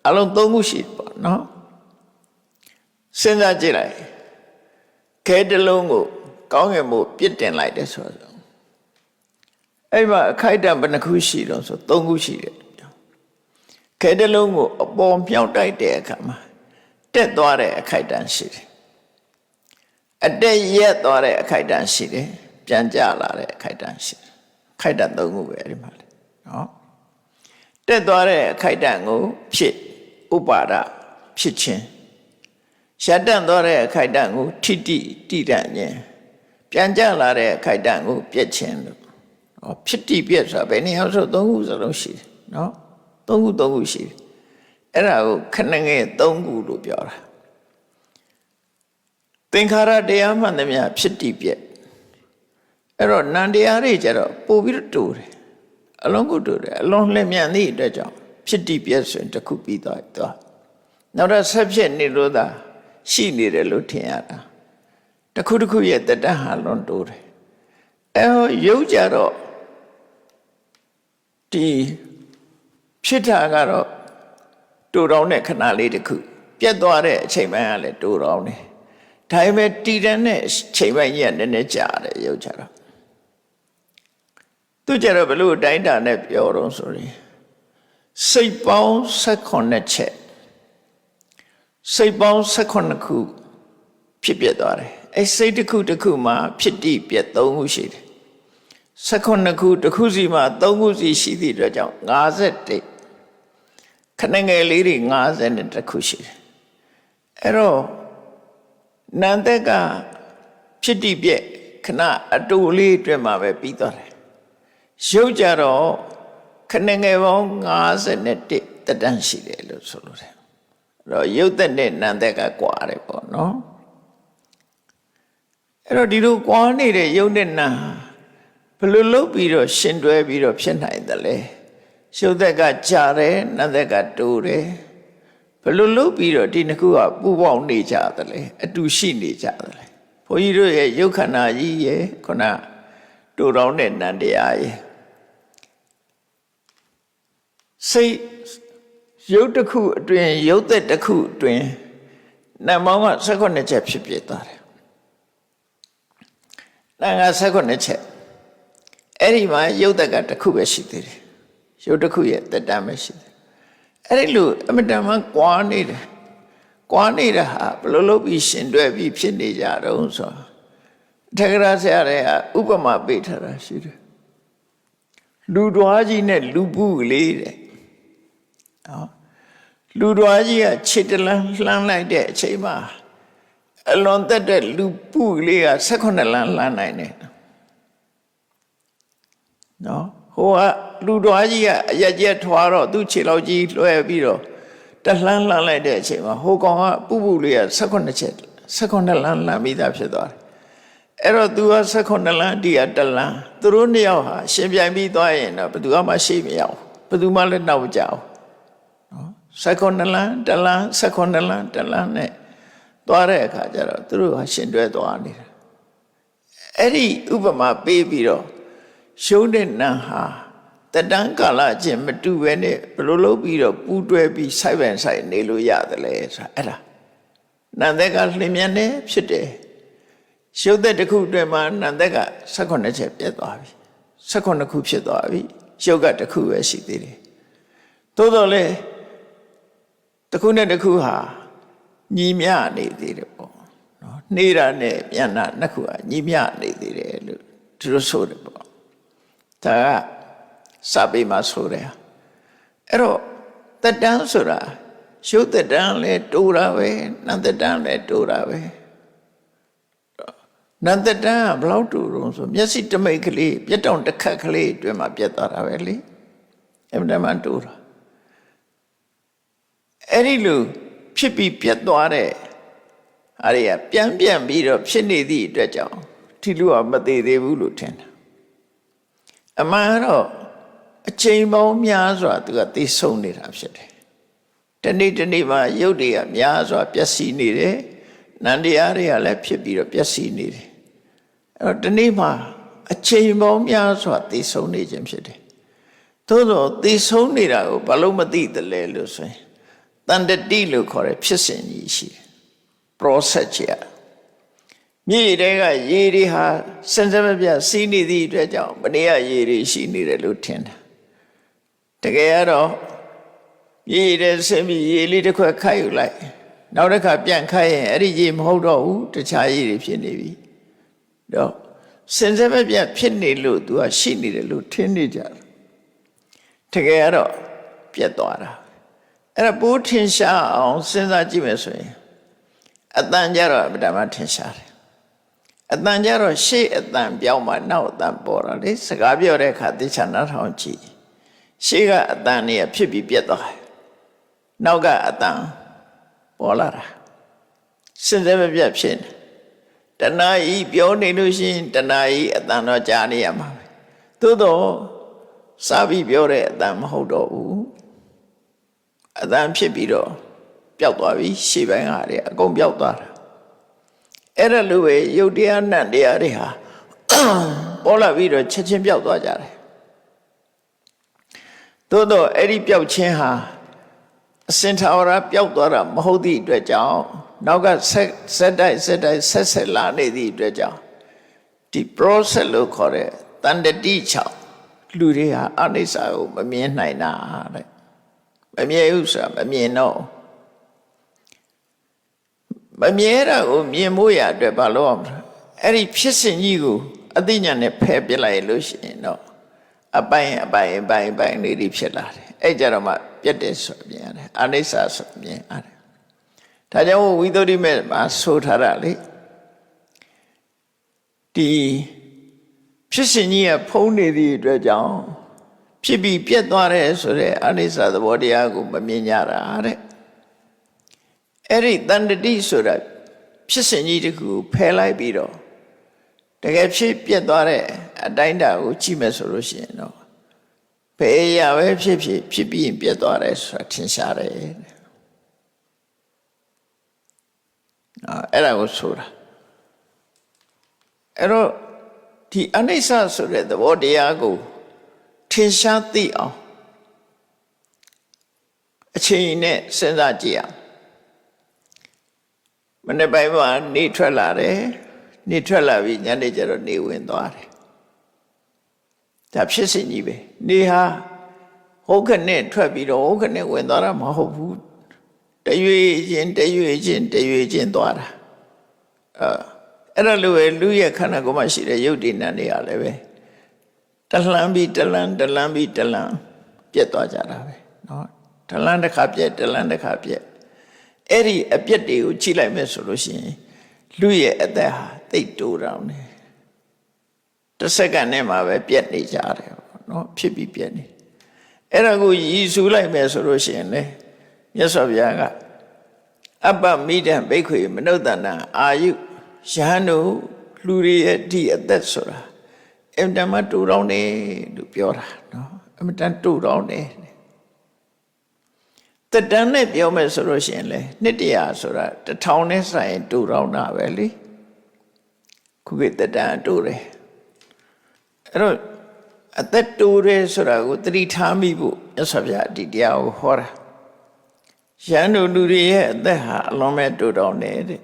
အလုံး3ခုရှိပေါ့နော်စဉ်းစားကြည့်လိုက်ခဲတစ်လုံးကိုကောင်းငင်မို့ပြစ်တင်လိုက်တယ်ဆိုတော့အဲ့မှာအခိုက်အတန့်ဘယ်နှခုရှိတော့ဆို3ခုရှိတယ်ခဲတစ်လုံးကိုအပေါ်မြောက်တိုက်တဲ့အခါမှာတက်သွားတဲ့အခိုက်အတန့်ရှိတယ်အတက်ရက်သွားတဲ့အခိုက်အတန့်ရှိတယ်ပြန်ကျလာတဲ့အခိုက်အတန့်ရှိတယ်အခိုက်အတန့်3ခုပဲအဲ့ဒီမှာလေနော်တက်သွားတဲ့အခိုက်အတန့်ကိုဖြစ်ဥပါဒဖြစ်ခြင်းရပ်တန့်သွားတဲ့အခိုက်အတန့်ကိုထိတိတိတန့်ခြင်းပြန်ကျလာတဲ့အခိုက်အတန့်ကိုပြည့်ခြင်းလို့ဖြစ်တိပြည့်ဆိုတာဘယ်နည်းအောင်ဆို3ခုစလုံးရှိတယ်နော်3ခုရှိတယ်အဲ့ဒါကိုခဏငယ်3ခုလို့ပြောတာသင်္ခါရတရားမှန်သမျှဖြစ်တိပြည့်အဲ့တော့နံတရားတွေကျတော့ပို့ပြီးတော့တူတယ်အလုံးကိုတူတယ်အလုံးလျင်မြန်သည့်အတွက်ကြောင့်ဖြစ်တိပြည့်ဆိုရင်တစ်ခုပြီးသွားနောက်တော့ဆက်ဖြစ်နေလို့သာရှိနေတယ်လို့ထင်ရတာတစ်ခုတစ်ခုရဲ့တက်တဟာလွန်တိုးတယ်ရုပ်ကြတော့ဒီဖြစ်တာကတော့တူတောင်းတဲ့ခဏလေးတစ်ခုပြတ်သွားတဲ့အချိန်ပိုင်းကလည်းတူတောင်းတယ်ဒါပေမဲ့တည်တံ့တဲ့အချိန်ပိုင်းကြီးကနည်းနည်းကြာတယ်ရုပ်ကြတော့သူကြတော့ဘလို့တိုင်းတာနဲ့ပြောတော့ဆိုရင်စိတ်ပေါင်း18ချက်စိတ်ပေါင်း18ခုဖြစ်ပြသွားတယ်အဲ့စိတ်တစ်ခုတစ်ခုမှာဖြစ်တည်ပြတ်3ခုရှိတယ်18ခုတစ်ခုစီမှာ3ခုစီရှိသည့်အတွက်ကြောင့်51 ခဏငယ်လေးတွေ50တခုရှိတယ်အဲ့တော့နန္ဒကဖြစ်တည်ပြက်ခဏအတူလေးအတွင်းမှာပဲပြီးသွားတယ်ရုပ်ကြတော့ခဏငယ်ပေါင်း51တတန်းရှိတယ်လို့ဆိုလို့တယ်အဲ့တော့ရုပ်သက်နဲ့နန္ဒကကွာတယ်ပေါ့နော်အဲ့တော့ဒီလိုကွာနေတဲ့ရုပ်နဲ့နာဘယ်လိုလုပ်ပြီးတော့ရှင်တွဲပြီးတော့ဖြစ်နိုင်တယ်လဲရုပ်သက်ကကြာတယ်နန္ဒကတိုးတယ်ဘယ်လိုလုပ်ပြီးတော့ဒီနှစ်ခုကပူပေါင်းနေကြတယ်လဲအတူရှိနေကြတယ်လဲဘုန်းကြီးတို့ရဲ့ရုပ်ခန္ဓာကြီးရဲ့ခုနတူတောင်းတဲ့နန္တရားရဲ့စိတ်ရုပ်တစ်ခုအတွင်းရုပ်သက်တစ်ခုအတွင်းနံမောင်းက18ချက်ဖြစ်ပြသွားတယ်နံက18ချက်အဲ့ဒီမှာရုပ်သက်ကတစ်ခုပဲရှိသေးတယ်ရုပ်တစ်ခုရဲ့တက်တမ်းပဲရှိတယ်အဲ့ဒီလိုအမတန်မှကွာနေတယ်ကွာနေတာဟာဘယ်လိုလုပ်ပြီးရှင်တွဲပြီးဖြစ်နေကြတော့ဆိုထက္ကရာဆရာတွေကဥပမာပေးထားတာရှိတယ်လူတော်ကြီးနဲ့လူပုလေးတဲ့နော်လူတော်ကြီးကခြေတလန်းလှမ်းလိုက်တဲ့အချိန်မှာအလွန်သက်တဲ့လူပုလေးက18လမ်းလှမ်းနိုင်တယ်နော်ဟိုကလူတော်ကြီးကအရက်ကျက်ထွားတော့သူ့ခြေလောက်ကြီးလွှဲပြီးတော့တလှမ်းလှမ်းလိုက်တဲ့အချိန်မှာဟိုကောင်ကပုလေးက18ချက်18လမ်းလှမ်းပြီးသားဖြစ်သွားတယ်အဲ့တော့ तू က18လမ်းဒီကတလမ်းသူတို့နှစ်ယောက်ဟာရှင်ပြိုင်ပြီးသွားရင်တော့ဘယ်သူမှရှိမရဘူးဘယ်သူမှလည်းနောက်မကြဘူးနော်18လမ်းတလမ်း18လမ်းတလမ်းနဲ့သွားတဲ့အခါကျတော့သူတို့ဟာရှင်တွဲသွားနေတာအဲ့ဒီဥပမာပေးပြီးတော့ရှုံးတဲ့နံဟာတတန်းကာလချင်းမတူပဲနဲ့ဘယ်လိုလုပ်ပြီးတော့ပူးတွဲပြီးစိုက်ပန်ဆိုင်နေလို့ရတယ်လဲဆိုတာအဲ့ဒါနန္ဒကလျင်မြန်နေဖြစ်တယ်ရုပ်သက်တစ်ခုအတွင်းမှာနန္ဒက18ချက်ပြတ်သွားပြီ18ခုဖြစ်သွားပြီရုပ်ကတစ်ခုပဲရှိသေးတယ်သို့တော်လည်းတစ်ခုနဲ့တစ်ခုဟာညီမျှနေသေးတယ်ပေါ့နော်နေတာနဲ့ပြန်တာနှစ်ခုဟာညီမျှနေသေးတယ်လို့သူတို့ဆိုတယ်ပေါ့ဒါကစာပေမှာဆိုတယ်အဲ့တော့တက်တန်းဆိုတာရုပ်တက်တန်းလည်းတိုးတာပဲနန္တက်တန်းလည်းတိုးတာပဲနန္တတန်ကဘလောက်တူတော့ဆိုမျက်စိတမိတ်ကလေးပြက်တောင်တစ်ခတ်ကလေးအတွင်းမှာပြက်သွားတာပဲလေအမှန်တမ်းတူတာအဲ့ဒီလိုဖြစ်ပြီးပြက်သွားတဲ့အားရပြန်ပြီးတော့ဖြစ်နေသည့်အတွက်ကြောင့်ဒီလူကမသေးသေးဘူးလို့ထင်တာအမှန်တော့အချိန်ပေါင်းများစွာသူကသိဆုံးနေတာဖြစ်တယ်တနေ့မှာရုပ်တွေကများစွာပျက်စီးနေတယ်နန္တရားတွေကလည်းဖြစ်ပြီးတော့ပျက်စီးနေတယ်အဲ့တော့ဒီနေ့မှာအချိန်ပေါင်းများစွာသိဆုံးနေခြင်းဖြစ်တယ်သို့သောသိဆုံးနေတာကိုဘာလို့မသိတယ်လဲလို့ဆိုရင်တန်တတိလို့ခေါ်တဲ့ဖြစ်စဉ်ကြီးရှိတယ် process ကြီးမြေတွေကရေတွေဟာစင်စမပြစီးနေသည့်အတွက်ကြောင့်မနေ့ကရေတွေရှိနေတယ်လို့ထင်တာတကယ်ကတော့မြေတွေဆင်းပြီးရေလေးတစ်ခွက်ခိုက်ယူလိုက်နောက်တစ်ခါပြန်ခိုက်ရင်အဲ့ဒီရေမဟုတ်တော့ဘူးတခြားရေတွေဖြစ်နေပြီတော့စင်စမပြဖြစ်နေလို့ तू ကရှိနေတယ်လို့ထင်နေကြတယ်တကယ်ကတော့ပြတ်သွားတာအဲ့ဒါပိုးထင်ရှားအောင်စဉ်းစားကြည့်မယ်ဆိုရင်အတန်ကြတော့အမှန်တမ်းထင်ရှားတယ်အတန်ကြတော့ရှေ့အတန်ပြောင်းမှနောက်အတန်ပေါ်တာလေစကားပြောတဲ့အခါသိချာနားထောင်ကြည့်ရှေ့ကအတန်နေဖြစ်ပြီးပြတ်သွားတယ်နောက်ကအတန်ပေါ်လာတာစဉ်းစားမပြတ်ဖြစ်နေတဏှာဤပြောနေလို့ရှိရင်တဏှာဤအတန်တော့ကြားနေရမှာပဲသို့တော့စာပြီးပြောတဲ့အတန်မဟုတ်တော့ဘူးအတန်ဖြစ်ပြီးတော့ပျောက်သွားပြီရှေ့ပိုင်းဟာတွေအကုန်ပျောက်သွားတာအဲ့ဒါလိုပဲယုတ်တရားနတ်တရားတွေဟာပေါ်လာပြီးတော့ချက်ချင်းပျောက်သွားကြတယ်သို့တော့အဲ့ဒီပျောက်ခြင်းဟာအစင်ထာဝရပျောက်သွားတာမဟုတ်သည့်အတွက်ကြောင့်နောက်ကဆက်တိုက်လာနေသည့်အတွက်ကြောင့်ဒီ process လို့ခေါ်တဲ့တန်တတိချောင်းလူတွေဟာအနိစ္စကိုမမြင်နိုင်တာတဲ့မမြင်ဘူးဆိုတာမမြင်တော့မမြင်တာကိုမြင်ဖို့ရအတွက်ဘာလို့အောင်အဲ့ဒီဖြစ်စဉ်ကြီးကိုအသိဉာဏ်နဲ့ဖယ်ပြလိုက်လို့ရှိရင်တော့အပိုင်းလေးတွေဖြစ်လာတယ် အဲ့ကြတော့မှပြတ်တယ်ဆိုမြင်ရတယ်အနိစ္စဆိုမြင်ရတယ်ဒါကြောင့်ဝိသုဒ္ဓိမေမှာဆိုထားတာလေဒီဖြစ်စဉ်ကြီးကဖုံးနေသည့်အတွက်ကြောင့်ဖြစ်ပြီးပြတ်သွားတယ်ဆိုတဲ့အနိစ္စသဘောတရားကိုမမြင်ကြတာတဲ့အဲ့ဒီတန်တတိဆိုတာဖြစ်စဉ်ကြီးတခုဖယ်လိုက်ပြီးတော့တကယ်ဖြစ်ပြတ်သွားတဲ့အတိုင်းအတာကိုကြည့်မယ်ဆိုလို့ရှိရင်တော့ဘယ်ရပဲဖြစ်ပြီးရင်ပြတ်သွားတယ်ဆိုတာထင်ရှားတယ်အဲ့ဒါကိုဆိုတာအဲ့တော့ဒီအနိစ္စဆိုတဲ့သဘောတရားကိုထင်ရှားသိအောင်အချိန်နဲ့စဉ်းစားကြည့်အောင်မနေ့ပိုင်းမှာနေထွက်လာတယ်နေထွက်လာပြီးညနေကျတော့နေဝင်သွားတယ်ဒါဖြစ်စဉ်ကြီးပဲနေဟာဟုတ်ခနဲ့ထွက်ပြီးတော့ဟုတ်ခနဲ့ဝင်သွားတာမဟုတ်ဘူးတရွေချင်းသွားတာအဲ့ဒါလိုပဲလူရဲ့ခန္ဓာကိုယ်မှာရှိတဲ့ယုတ်တိနံတွေကလည်းပဲတလှမ်းပြီးတလှမ်းပြတ်သွားကြတာပဲเนาะတလှမ်းတစ်ခါပြတ်အဲ့ဒီအပြတ်တွေကိုကြည့်လိုက်မယ်ဆိုလို့ရှိရင်လူရဲ့အသက်ဟာသိပ်တိုးတောင်တယ်တစ်စက္ကန့်နဲ့မှပဲပြတ်နေကြတယ်ပေါ့เนาะဖြစ်ပြီးပြတ်နေအဲ့ဒါကိုရည်စူးလိုက်မယ်ဆိုလို့ရှိရင်လေမြတ်စွာဘုရားကအပ္ပမိဒံဘိက္ခွေမနုဿနံအာယုယဟန်တို့လူတွေရဲ့ဒီအသက်ဆိုတာအင်တမတူတောင်းတယ်လို့ပြောတာနော်အမတန်တူတောင်းတယ်တတန်းနဲ့ပြောမယ်ဆိုလို့ရှိရင်လေနှစ်တရာဆိုတာ1000နဲ့ဆိုင်တူတောင်းတာပဲလေခုကတတန်းတူတယ်အဲ့တော့အသက်တူတယ်ဆိုတာကိုသတိထားမိဖို့မြတ်စွာဘုရားဒီတရားကိုဟောတာယဟန်တို့လူတွေရဲ့အသက်ဟာအလွန်မဲ့တူတောင်းတယ်တဲ့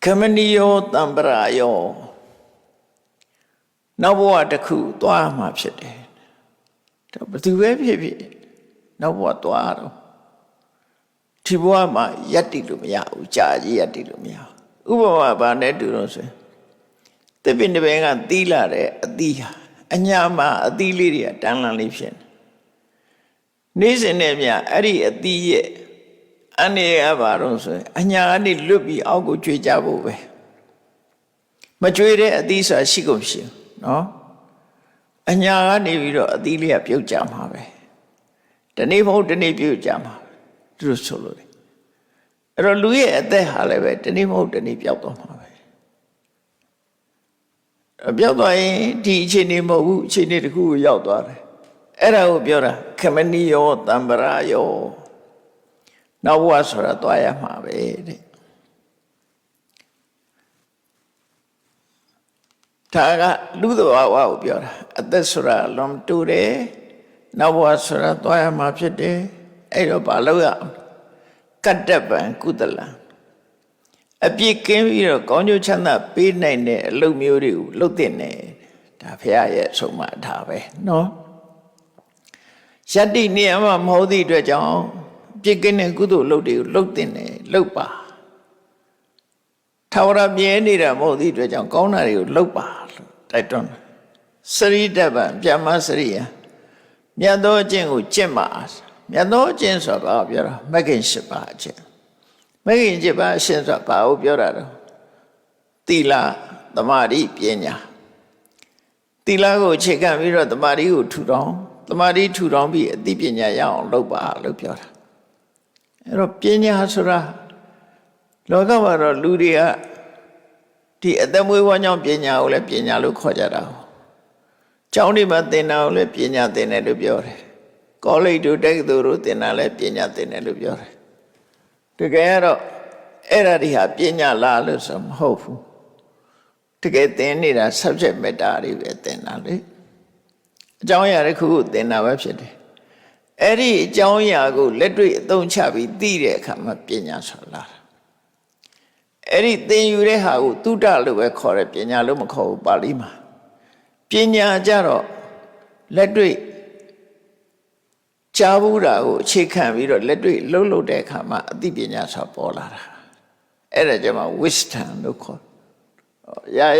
ခမနိယောတံပရာယောနောက်ဘဝတစ်ခုသွားမှာဖြစ်တယ်ဒါဘယ်သူပဲဖြစ်နောက်ဘဝသွားတော့ဒီဘဝမှာယက်တည်လို့မရဘူးကြာကြီးယက်တည်လို့မရဘူးဥပမာဘာနဲ့တူလို့ဆိုရင်သစ်ပင်တစ်ပင်ကသီးလာတဲ့အသီးဟာအညာမှာအသီးလေးတွေကတန်းလန်းလေးဖြစ်နေနေ့စဉ်နဲ့မြအဲ့ဒီအသီးရဲ့အနေရပါတော့ဆိုရင်အညာကနေလွတ်ပြီးအောက်ကိုကျွေးကြဖို့ပဲမကျွေးတဲ့အသီးဆိုတာရှိကုန်ရှိနော်အညာကနေပြီးတော့အသီးလေးကပြုတ်ကြမှာပဲတနေ့မဟုတ်တနေ့ပြုတ်ကြမှာသူတို့ဆိုလို့လေအဲ့တော့လူရဲ့အသက်ဟာလည်းပဲတနေ့မဟုတ်တနေ့ပျောက်သွားမှာပဲပျောက်သွားရင်ဒီအခြေအနေမဟုတ်ဘူးအခြေအနေတစ်ခုကိုရောက်သွားတယ်အဲ့ဒါကိုပြောတာခမနိယောတံပရာယောနောက်ဘဝဆိုတာသွားရမှာပဲတဲ့ဒါကလူသဘာဝကိုပြောတာအသက်ဆိုတာလွန်တူတယ်နောက်ဘဝဆိုတာသွားရမှာဖြစ်တယ်အဲ့တော့ဘာလုပ်ရအောင်ကတ္တပံကုသလံအပြစ်ကင်းပြီးတော့ကောင်းကျိုးချမ်းသာပေးနိုင်တဲ့အလုပ်မျိုးတွေကိုလုပ်သင့်တယ်ဒါဘုရားရဲ့အဆုံးအမထားပဲနော်ယတ္တိနေရာမှာမဟုတ်သည့်အတွက်ကြောင့်ပြစ်ကင်းတဲ့ကုသိုလ်လုပ်တွေကိုလုပ်သင့်တယ်လုပ်ပါထာဝရမြဲနေတာမဟုတ်သည့်အတွက်ကြောင့်ကောင်းတာတွေကိုလုပ်ပါလို့တိုက်တွန်းစရိတ္တပံဗျမစရိယမြတ်သောအကျင့်ကိုကျင့်ပါမြတ်သောအကျင့်ဆိုတာဘာပြောတာမဂ္ဂင်၈ပါးအကျင့်မဂ္ဂင်၈ပါးအရှင်းဆိုတာဘာကိုပြောတာတော့သီလသမာဓိပညာသီလကိုအခြေခံပြီးတော့သမာဓိကိုထူထောင်သမာဓိထူထောင်ပြီးအသိပညာရအောင်လုပ်ပါလို့ပြောတာအဲ့တော့ပညာဆိုတာလောကမှာတော့လူတွေကဒီအသက်မွေးဝမ်းကြောင်းပညာကိုလည်းပညာလို့ခေါ်ကြတာ။ကျောင်းတွေမှာသင်တာကိုလည်းပညာသင်တယ်လို့ပြောတယ်။ကောလိပ်တို့တက္ကသိုလ်တို့သင်တာလည်းပညာသင်တယ်လို့ပြောတယ်။တကယ်တော့အဲ့ဒါတွေဟာပညာလားလို့ဆိုမဟုတ်ဘူး။တကယ်သင်နေတာ subject matter တွေပဲသင်တာလေ။အကြောင်းအရာတစ်ခုကိုသင်တာပဲဖြစ်တယ်။အဲ့ဒီအကြောင်းအရာကိုလက်တွေ့အသုံးချပြီးသိတဲ့အခါမှာပညာဆိုလာတာအဲ့ဒီသင်ယူတဲ့ဟာကိုသုတ္တလို့ပဲခေါ်တယ်ပညာလို့မခေါ်ဘူးပါဠိမှာပညာကြတော့လက်တွေ့ကြားဘူးတာကိုအခြေခံပြီးတော့လက်တွေ့လှုပ်လှုပ်တဲ့အခါမှာအသိပညာဆိုပေါ်လာတာအဲ့ဒါကြမှာ wisdom လို့ခေါ်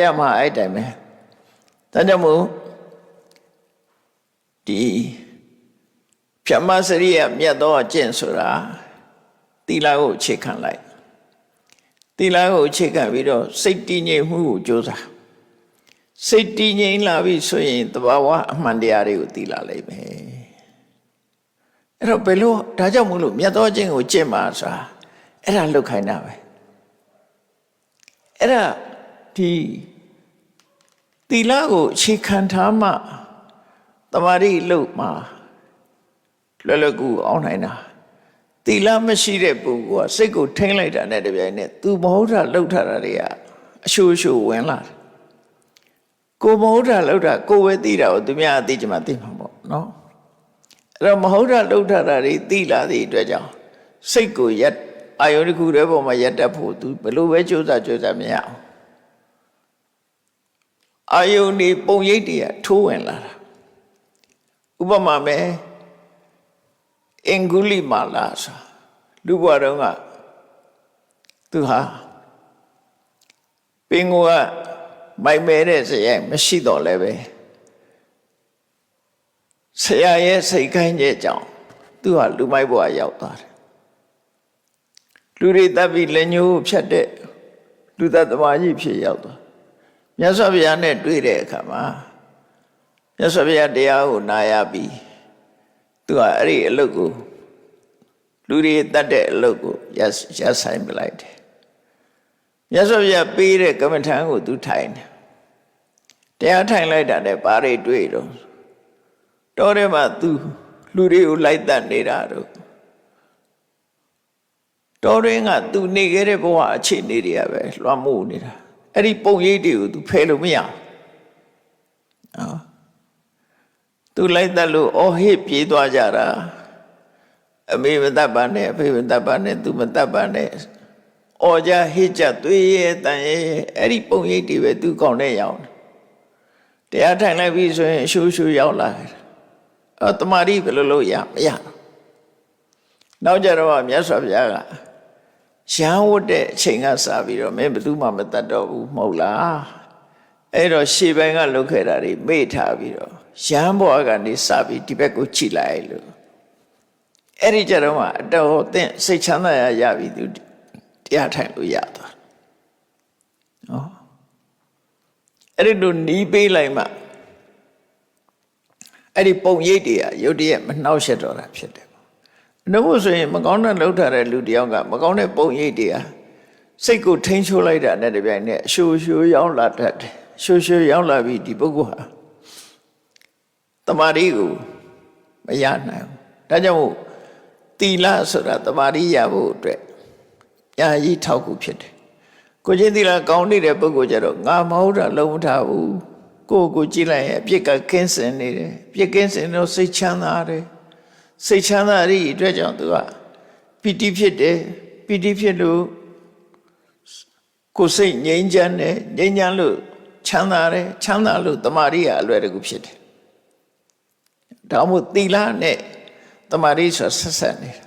ရမှာအဲ့တိုင်းပဲဒါကြောင့်မို့ ဒီဖြမစရိယမြတ်သောအကျင့်ဆိုတာသီလကိုအခြေခံလိုက်သီလကိုအခြေခံပြီးတော့စိတ်တည်ငြိမ်မှုကိုကြိုးစားစိတ်တည်ငြိမ်လာပြီဆိုရင်သဘာဝအမှန်တရားတွေကိုသိလာလိမ့်မယ်အဲ့တော့ဘယ်လိုဒါကြောင့်မို့လို့မြတ်သောအကျင့်ကိုကျင့်ပါဆိုတာအဲ့ဒါလောက်ခိုင်းတာပဲအဲ့ဒါဒီသီလကိုအခြေခံထားမှတမာရီလို့မှာလွယ်လွယ်ကူအောင်နိုင်တာသီလမရှိတဲ့ပုဂ္ဂိုလ်ကစိတ်ကိုထိန်းလိုက်တာနဲ့တပြိုင်နက်သူမဟုတ်တာလှုပ်ထားတာတွေကအရှုရှုဝင်လာတယ်ကိုမဟုတ်တာလှုပ်တာကိုပဲသိတာကိုသူများအသိချင်မှသိမှာပေါ့နော်အဲ့တော့မဟုတ်တာလှုပ်ထားတာတွေသိလာတဲ့အတွက်ကြောင့်စိတ်ကိုရက်အာယုန်တစ်ခုတည်းပေါ်မှာရက်တက်ဖို့သူဘယ်လိုပဲကြိုးစားမရအောင်အာယုန်ဒီပုံရိပ်တွေကထိုးဝင်လာတာဥပမာမဲ့အင်္ဂုလိမာလာဆိုလူဘွားတော်ကသူဟာပင်ကိုကမိုက်မဲတဲ့စရိုက်မရှိတော့လည်းပဲဆရာရဲ့စိတ်ခိုင်းတဲ့ကြောင့်သူဟာလူမိုက်ဘွားရောက်သွားတယ်လူတွေတပ်ပြီးလက်ညှိုးဖြတ်တဲ့လူသက်သမားကြီးဖြစ်ရောက်သွားမြတ်စွာဘုရားနဲ့တွေ့တဲ့အခါမှာမြတ်စွာဘုရားတရားကိုနာရပြီးသူကအဲ့ဒီအလုပ်ကိုလူတွေတတ်တဲ့အလုပ်ကိုရဆိုင်ပလိုက်တယ်မြတ်စွာဘုရားပေးတဲ့ကမ္မထံကိုသူထိုင်တယ်တရားထိုင်လိုက်တာနဲ့ဘာတွေတွေ့တော့တောထဲမှာသူလူတွေကိုလိုက်တတ်နေတာတော့တောတွင်းကသူနေခဲ့တဲ့ဘဝအခြေအနေတွေကပဲလွှမ်းမိုးနေတာအဲ့ဒီပုံရိပ်တွေကိုသူဖယ်လို့မရအောင်သူလိုက်တတ်လို့အော်ဟစ်ပြေးသွားကြတာအမေမတတ်ပါနဲ့အဖေမတတ်ပါနဲ့သူမတတ်ပါနဲ့အော်ကြဟစ်ကြသွေးရဲတန်ရဲအဲ့ဒီပုံရိပ်တွေပဲသူကောင်းတဲ့ရောက်တရားထိုင်လိုက်ပြီဆိုရင်အရှူရှူရောက်လာတယ်တမာရီဘယ်လိုလုပ်ရမရနောက်ကြတော့မြတ်စွာဘုရားကရဟန်းဝတ်တဲ့အချိန်ကစပြီးတော့မင်းဘယ်သူမှမတတ်တော့ဘူးမဟုတ်လားအဲ့တော့ရှေ့ပိုင်းကလုပ်ခဲ့တာတွေမေ့ထားပြီးတော့ရဟန်းဘဝကနေစပြီးဒီဘက်ကိုကြည့်လိုက်လို့အဲ့ဒီကြတော့မှအတော်သင်စိတ်ချမ်းသာရပြီသူတရားထိုင်လို့ရသွားနော်အဲ့ဒီလိုနီးပေးလိုက်မှအဲ့ဒီပုံရိပ်တွေကရုပ်တရက်မနှောက်ယှက်တော့တာဖြစ်တယ်နှုတ်ဆိုရင်မကောင်းတဲ့လှုပ်ထားတဲ့လူတယောက်ကမကောင်းတဲ့ပုံရိပ်တွေကစိတ်ကိုထိန်းချိုးလိုက်တာနဲ့တပြိုင်နက်အရှူရှူရောက်လာတတ်တယ်ရှူရှူရောက်လာပြီးဒီပုဂ္ဂိုလ်ဟာတမာရီကိုမရနိုင်ဘူးဒါကြောင့်မို့သီလဆိုတာတမာရီရဖို့အတွက်ညာကြီးထောက်ကူဖြစ်တယ်ကိုချင်းသီလကောင်းနေတဲ့ပုဂ္ဂိုလ်ကြတော့ငါမဟုတ်တာလုံးမထားဘူးကိုကြည့်လိုက်ရင်အပြစ်ကကင်းစင်နေတယ်ပြစ်ကင်းစင်တော့စိတ်ချမ်းသာတယ်စိတ်ချမ်းသာတဲ့အတွက်ကြောင့်သူကပီတိဖြစ်တယ်ပီတိဖြစ်လို့ကိုယ်စိတ်ငြိမ်းချမ်းတယ်ငြိမ်းချမ်းလို့ချမ်းသာတယ်ချမ်းသာလို့တမာရီကအလွယ်တကူဖြစ်တယ်ဒါမှမဟုတ်သီလနဲ့တမာရီဆိုဆက်ဆက်နေတာ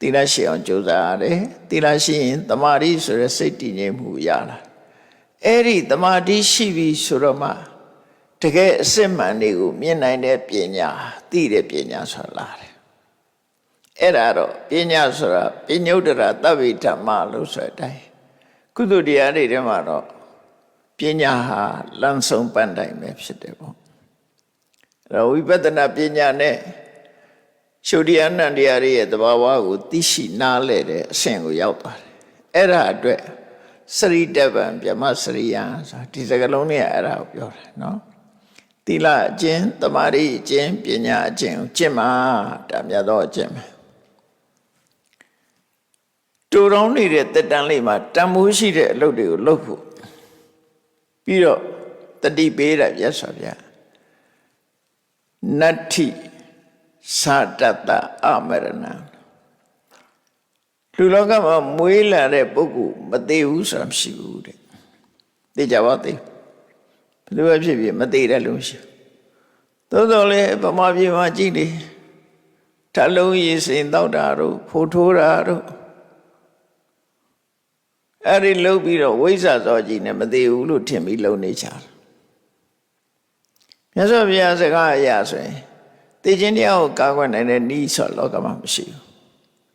သီလရှိအောင်ကြိုးစားရတယ်သီလရှိရင်တမာရီဆိုရယ်စိတ်တည်ငြိမ်မှုရလာအဲ့ဒီတမာတိရှိပြီဆိုတော့မှတကယ်အစစ်မှန်တွေကိုမြင်နိုင်တဲ့ပညာသိတဲ့ပညာဆိုတာလာတယ်အဲ့ဒါတော့ပညာဆိုတာပညုတ္တရာတဗ္ဗိဓမ္မလို့ဆိုတဲ့အတိုင်းကုသိုလ်တရားတွေထဲမှာတော့ပညာဟာလမ်းဆုံးပန်းတိုင်ပဲဖြစ်တယ်ပေါ့အဲ့တော့ဝိပဿနာပညာနဲ့ရှုတရားနံတရားတွေရဲ့သဘာဝကိုသိရှိနားလည်တဲ့အဆင့်ကိုရောက်သွားတယ်အဲ့ဒါအတွက်စရိတဗံပြမစရိယံဆိုဒီစကားလုံးလေးအဲ့ဒါကိုပြောတယ်နော်သီလအကျင့်တမာရီအကျင့်ပညာအကျင့်ကိုကျင့်မှာဒါမြတ်သောအကျင့်ပဲတူတောင်းနေတဲ့တက်တန်းလေးမှာတန်မိုးရှိတဲ့အလုပ်တွေကိုလုပ်ဖို့ပြီးတော့တတိပေးတာမြတ်စွာဘုရားနတ္ထိသတ္တအမရဏံလူလောကမှာမွေးလာတဲ့ပုဂ္ဂိုလ်မသေးဘူးဆိုတာမရှိဘူးတဲ့သိကြပါသေးဘယ်လိုပဲဖြစ်ဖြစ်မသေးတဲ့လူရှိသို့တော်လည်းဗမာပြည်မှာကြည့်တယ်ထလုံးရည်စိန်တောက်တာတို့ဖိုးထိုးတာတို့အဲ့ဒီလှုပ်ပြီးတော့ဝိဇ္ဇာစောကြီးနဲ့မသေးဘူးလို့ထင်ပြီးလုံနေကြတယ်မြတ်စွာဘုရားစကားအရာဆိုရင် သိခြင်းတရားကိုကာကွယ်နိုင်တဲ့နည်းဆိုလောကမှာမရှိ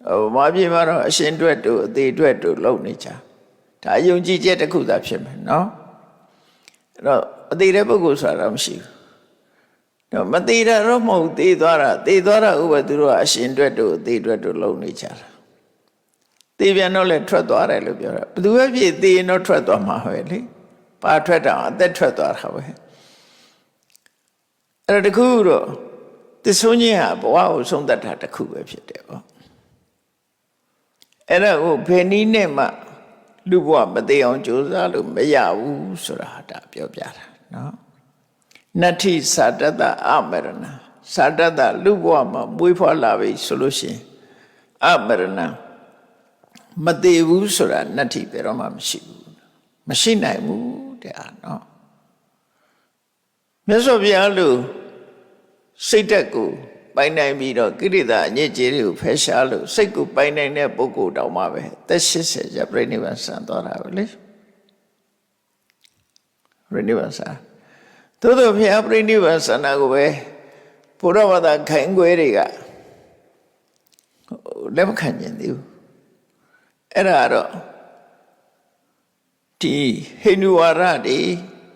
ဘူး။ဘာဖြစ်မှာတော့အရှင်အတွက်တို့အသေးအတွက်တို့လုံနေကြ။ဒါယုံကြည်ချက်တစ်ခုသာဖြစ်မယ်နော်။အဲ့တော့အသေးတဲ့ပုဂ္ဂိုလ်ဆိုတာတော့မရှိဘူး။တော့မသေးတာတော့မဟုတ်သေးသွားတာဥပသူတို့ကအရှင်အတွက်တို့အသေးအတွက်တို့လုံနေကြတာ။သေပြန်တော့လည်းထွက်သွားတယ်လို့ပြောတာ။ဘယ်သူပဲဖြစ်သေရင်တော့ထွက်သွားမှာပဲလေ။ပါထွက်တာအသက်ထွက်သွားတာပဲ။အဲ့တော့တခုတော့သစ္ဆုံးခြင်းဟာဘဝကိုဆုံးသက်တာတစ်ခုပဲဖြစ်တယ်ပေါ့အဲ့ဒါကိုဘယ်နည်းနဲ့မှလူဘဝမသေးအောင်ကြိုးစားလို့မရဘူးဆိုတာဒါပြောပြတာနော်နတ္ထိသာတတအမရဏသာတတလူဘဝမှာမွေးဖွားလာပြီဆိုလို့ရှိရင်အမရဏမသေးဘူးဆိုတာနတ္ထိဘယ်တော့မှမရှိနိုင်ဘူးတဲ့နော်မြတ်စွာဘုရားလို့စိတ်တက်ကိုပိုင်နိုင်ပြီးတော့ကိရိတာအညစ်အကြေးတွေကိုဖယ်ရှားလို့စိတ်ကိုပိုင်နိုင်တဲ့ပုဂ္ဂိုလ်တောင်မှပဲသက်80ကျပြိဋိဘံဆံသွားတာပဲလေပြိဋိဘံဆံသို့တော်ဘုရားပြိဋိဘံဆံတာကိုပဲဘုရားဘာသာခိုင်ခွဲတွေကလက်မခံကျင်သေးဘူးအဲ့ဒါတော့ဒီဟိန္ဒူဝါဒတွေ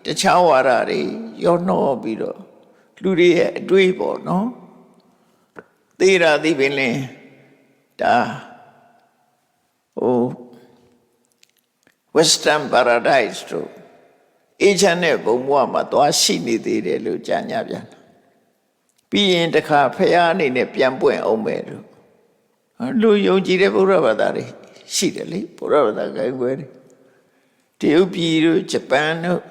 တခြားဝါဒတွေရောနှောပြီးတော့လူတွေရဲ့အတွေးပေါ့နော်သေတာသိပင်လင်းဒါWestern Paradise တို့အေချမ်းတဲ့ဘုံဘဝမှာသွားရှိနေသေးတယ်လို့ကြားညပြန်ပြီးရင်တခါဖះအနေနဲ့ပြန်ပွင့်အောင်မယ်လို့လူယုံကြည်တဲ့ဘုရားဘာသာတွေရှိတယ်လေဘုရားဘာသာကိုယ်ွယ်တွေတရုတ်ပြည်တို့ဂျပန်တို့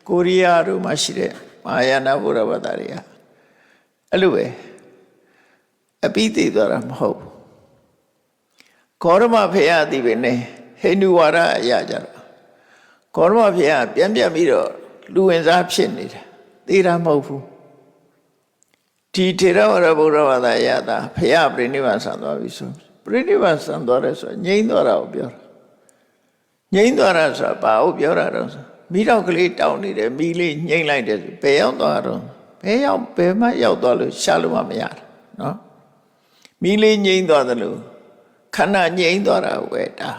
ကိုရီးယားတို့မှာရှိတဲ့မဟာယာနဘုရားဘာသာတွေကအဲ့လိုပဲအပိသိသွားတာမဟုတ်ဘူးဂေါရမဖေရသည်ပဲနဲ့ဟိန္ဒူဝါဒအရာကြတော့ဂေါရမဖေရပြန်ပြီးတော့လူဝင်စားဖြစ်နေတာသိတာမဟုတ်ဘူးဒီထေရဝါဒဘုရားဘာသာအရာသာဖေရပြိဋိဘံဆံသွားပြီဆိုပြိဋိဘံဆံသွားတယ်ဆိုငြိမ်းသွားတာကိုပြောတာငြိမ်းသွားတာဆိုတာဘာကိုပြောတာတော့မိတော့ကလေးတောင်းနေတယ်မိလေးငြိမ်းလိုက်တယ်ဘယ်ရောက်သွားတော့ဘယ်မှရောက်သွားလို့ရှာလို့မရတာနော်မိလေးငြိမ်းသွားတယ်လို့ခန္ဓာငြိမ်းသွားတာဝဲတာ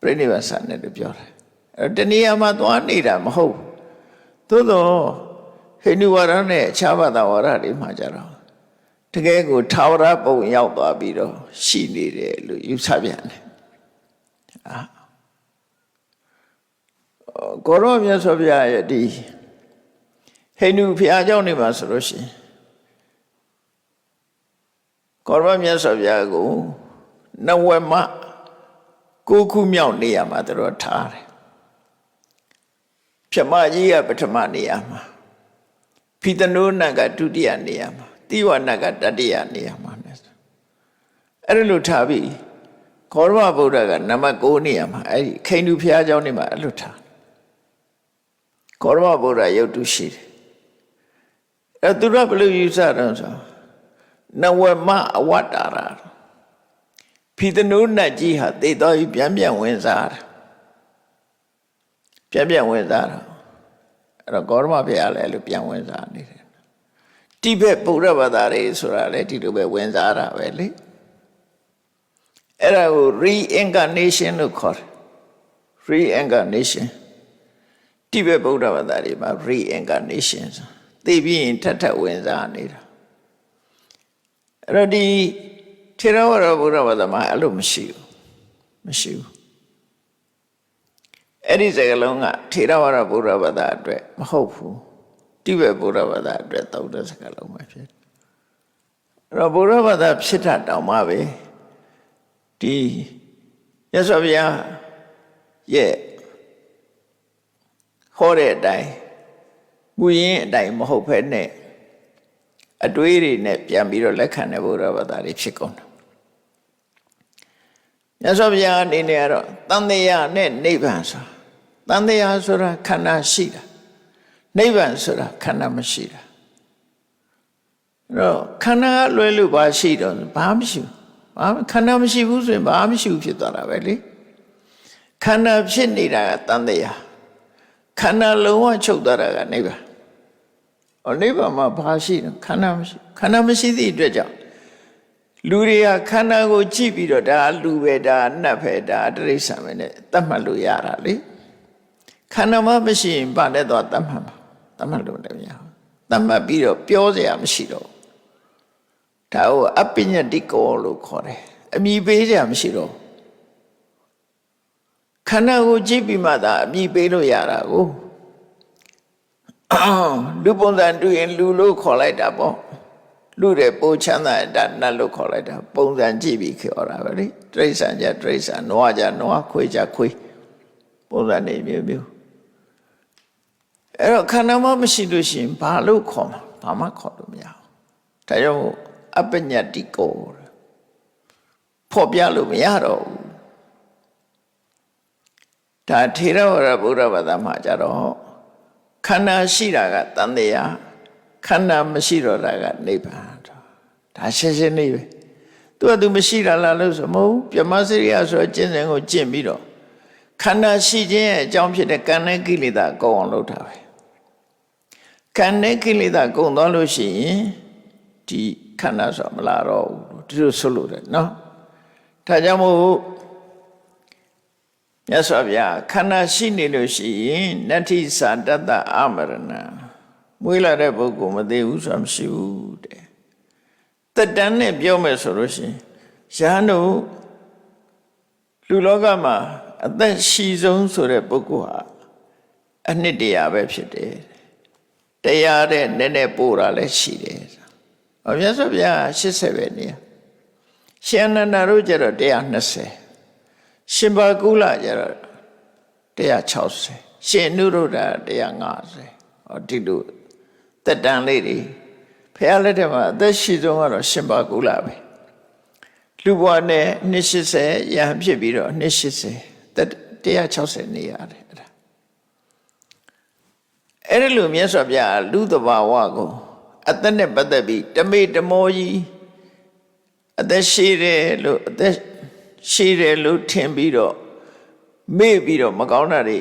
ပြိဋိဘံဆံတယ်လို့ပြောတယ်အဲ့တဏှာမှာသွားနေတာမဟုတ်သို့တော့ဟိန္ဒူဝါဒနဲ့အခြားဘာသာဝါဒတွေမှာကြတော့တကယ်ကိုထာဝရပုံရောက်သွားပြီးတော့ရှိနေတယ်လို့ယူဆပြန်တယ်ကိုရောမြတ်စွာဘုရားရဲ့ဒီဟိန္ဒူဘုရားကျောင်းနေမှာဆိုလို့ရှိရင်ကိုရောမြတ်စွာဘုရားကိုနဝမ9ခုမြောက်နေရာမှာတို့ထားတယ်ပြမကြီးကပထမနေရာမှာဖိတနုနကဒုတိယနေရာမှာတိဝနကတတိယနေရာမှာအဲ့လိုထားပြီးခောရမဗုဒ္ဓကနံပါတ်9နေရာမှာအဲ့ဒီခိန္ဒူဘုရားကျောင်းနေမှာအဲ့လိုထားခောရမဗုဒ္ဓရုပ်တုရှိတယ်အဲ့သူတို့ဘယ်လိုယူဆတော့ဆိုနဝမအဝတ္တာရာဖိတနုနတ်ကြီးဟာသေတော်ကြီးပြန်ဝင်စားတာပြန်ဝင်စားတာအဲ့တော့ကောရမဘုရားလည်းအဲ့လိုပြန်ဝင်စားနေတယ်တိဘက်ဗုဒ္ဓဘာသာတွေဆိုတာလည်းဒီလိုပဲဝင်စားတာပဲလေအဲ့ဒါကို reincarnation လို့ခေါ်တယ် reincarnation တိဘက်ဗုဒ္ဓဘာသာတွေမှာ reincarnation သိပြီးရင်ထပ်ဝင်စားနေတာအဲ့တော့ဒီထေရဝါဒဗုဒ္ဓဘာသာမှာအဲ့လိုမရှိဘူးအဲ့ဒီစကားလုံးကထေရဝါဒဗုဒ္ဓဘာသာအတွက်မဟုတ်ဘူးတိဘက်ဗုဒ္ဓဘာသာအတွက်သုံးတဲ့စကားလုံးပဲဖြစ်အဲ့တော့ဗုဒ္ဓဘာသာဖြစ်တာတောင်မှပဲဒီရသော်ဗျာရဲ့ဟောတဲ့အတိုင်းမူရင်းအတိုင်းမဟုတ်ဘဲနဲ့အတွေးတွေနဲ့ပြန်ပြီးတော့လက်ခံတဲ့ဗုဒ္ဓဘာသာတွေဖြစ်ကုန်တယ်ရသော်ဗျာအနေနဲ့ကတော့တန်တရားနဲ့နိဗ္ဗာန်ဆိုတန်တရားဆိုတာခန္ဓာရှိတာနိဗ္ဗာန်ဆိုတာခန္ဓာမရှိတာအဲ့တော့ခန္ဓာလွဲလို့ဘာရှိတော့ဘာမရှိဘူးခန္ဓာမရှိဘူးဆိုရင်ဘာမရှိဘူးဖြစ်သွားတာပဲလေခန္ဓာဖြစ်နေတာကတန်တရားခန္ဓာလုံးဝချုပ်သွားတာကနိဗ္ဗာန် နိဗ္ဗာန်မှာဘာရှိလဲခန္ဓာမရှိခန္ဓာမရှိသည့်အတွက်ကြောင့်လူတွေကခန္ဓာကိုကြည့်ပြီးတော့ဒါလူပဲဒါနတ်ပဲဒါတိရစ္ဆာန်ပဲနဲ့သတ်မှတ်လို့ရတာလေခန္ဓာမှမရှိရင်ဘာနဲ့တော့သတ်မှတ်မှာသတ်မှတ်လို့လည်းမရဘူးသတ်မှတ်ပြီးတော့ပြောစရာမရှိတော့ဒါကိုအပညတိကောလို့ခေါ်တယ်အမိပေးစရာမရှိတော့ခန္ဓာကိုကြည့်ပြီးမှသာအမိပေးလို့ရတာကိုလူပုံစံတူရင်လူလို့ခေါ်လိုက်တာပေါ့လူတဲ့ပိုချမ်းသာတာနတ်လို့ခေါ်လိုက်တာပုံစံကြည့်ပြီးခေါ်တာပဲလေတိရစ္ဆာန်ကြတိရစ္ဆာန်နွားကြနွားခွေးကြခွေးပုံစံနေမျိုးမျိုးအဲ့တော့ခန္ဓာမရှိလို့ရှိရင်ဘာလို့ခေါ်မှာဘာမှခေါ်လို့မရဘူးဒါကြောင့်အပညတ္တိကောဖော်ပြလို့မရတော့ဘူးဒါထေရဝါဒဗုဒ္ဓဘာသာမှာကြတော့ခန္ဓာရှိတာကတန်တရားခန္ဓာမရှိတော့တာကနိဗ္ဗာန်ဒါရှင်းရှင်းလေးပဲသူကသူမရှိတာလားလို့ဆိုမဟုတ်ပြမစရိယဆိုကျင့်စဉ်ကိုကျင့်ပြီးတော့ခန္ဓာရှိခြင်းရဲ့အကြောင်းဖြစ်တဲ့ကံနဲ့ကိလေသာအကုန်အောင်လုပ်တာပဲကံနဲ့ကိလေသာကုန်သွားလို့ရှိရင်ဒီခန္ဓာဆိုမလာတော့ဘူးဒီလိုဆိုလို့တယ်နော်ဒါကြောင့်မို့မြတ်စွာဘုရားခန္ဓာရှိနေလို့ရှိရင်နတ္ထိသာတတ္တအမရဏမွေးလာတဲ့ပုဂ္ဂိုလ်မသေးဘူးဆိုတာမရှိဘူးတဲ့တက်တန်းနဲ့ပြောမယ်ဆိုလို့ရှိရင်ရဟန်းတို့လူလောကမှာအသက်ရှိဆုံးဆိုတဲ့ပုဂ္ဂိုလ်ဟာအနှစ်တရာပဲဖြစ်တယ်တရားတဲ့နည်းနည်းပို့တာလည်းရှိတယ်ဟောမြတ်စွာဘုရား80ပဲနေရှင်အနန္ဒာတို့ကျတော့120ရှင်ဘာကုလကျတော့160ရှင်နုရုဒ္ဓ150ဟောဒီလိုတက်တန်လေးတွေဖះလက်ထက်မှာအသက်ရှိဆုံးကတော့ရှင်ဘာကုလပဲလူဘဝနဲ့280ရဟန်းဖြစ်ပြီးတော့280တက်160နေရတယ်အဲ့ဒါလိုမြတ်စွာဘုရားလူသဘာဝကိုအသက်နဲ့ပတ်သက်ပြီးတမေတမောကြီးအသက်ရှိတယ်လို့ထင်ပြီးတော့မေ့ပြီးတော့မကောင်းတာတွေ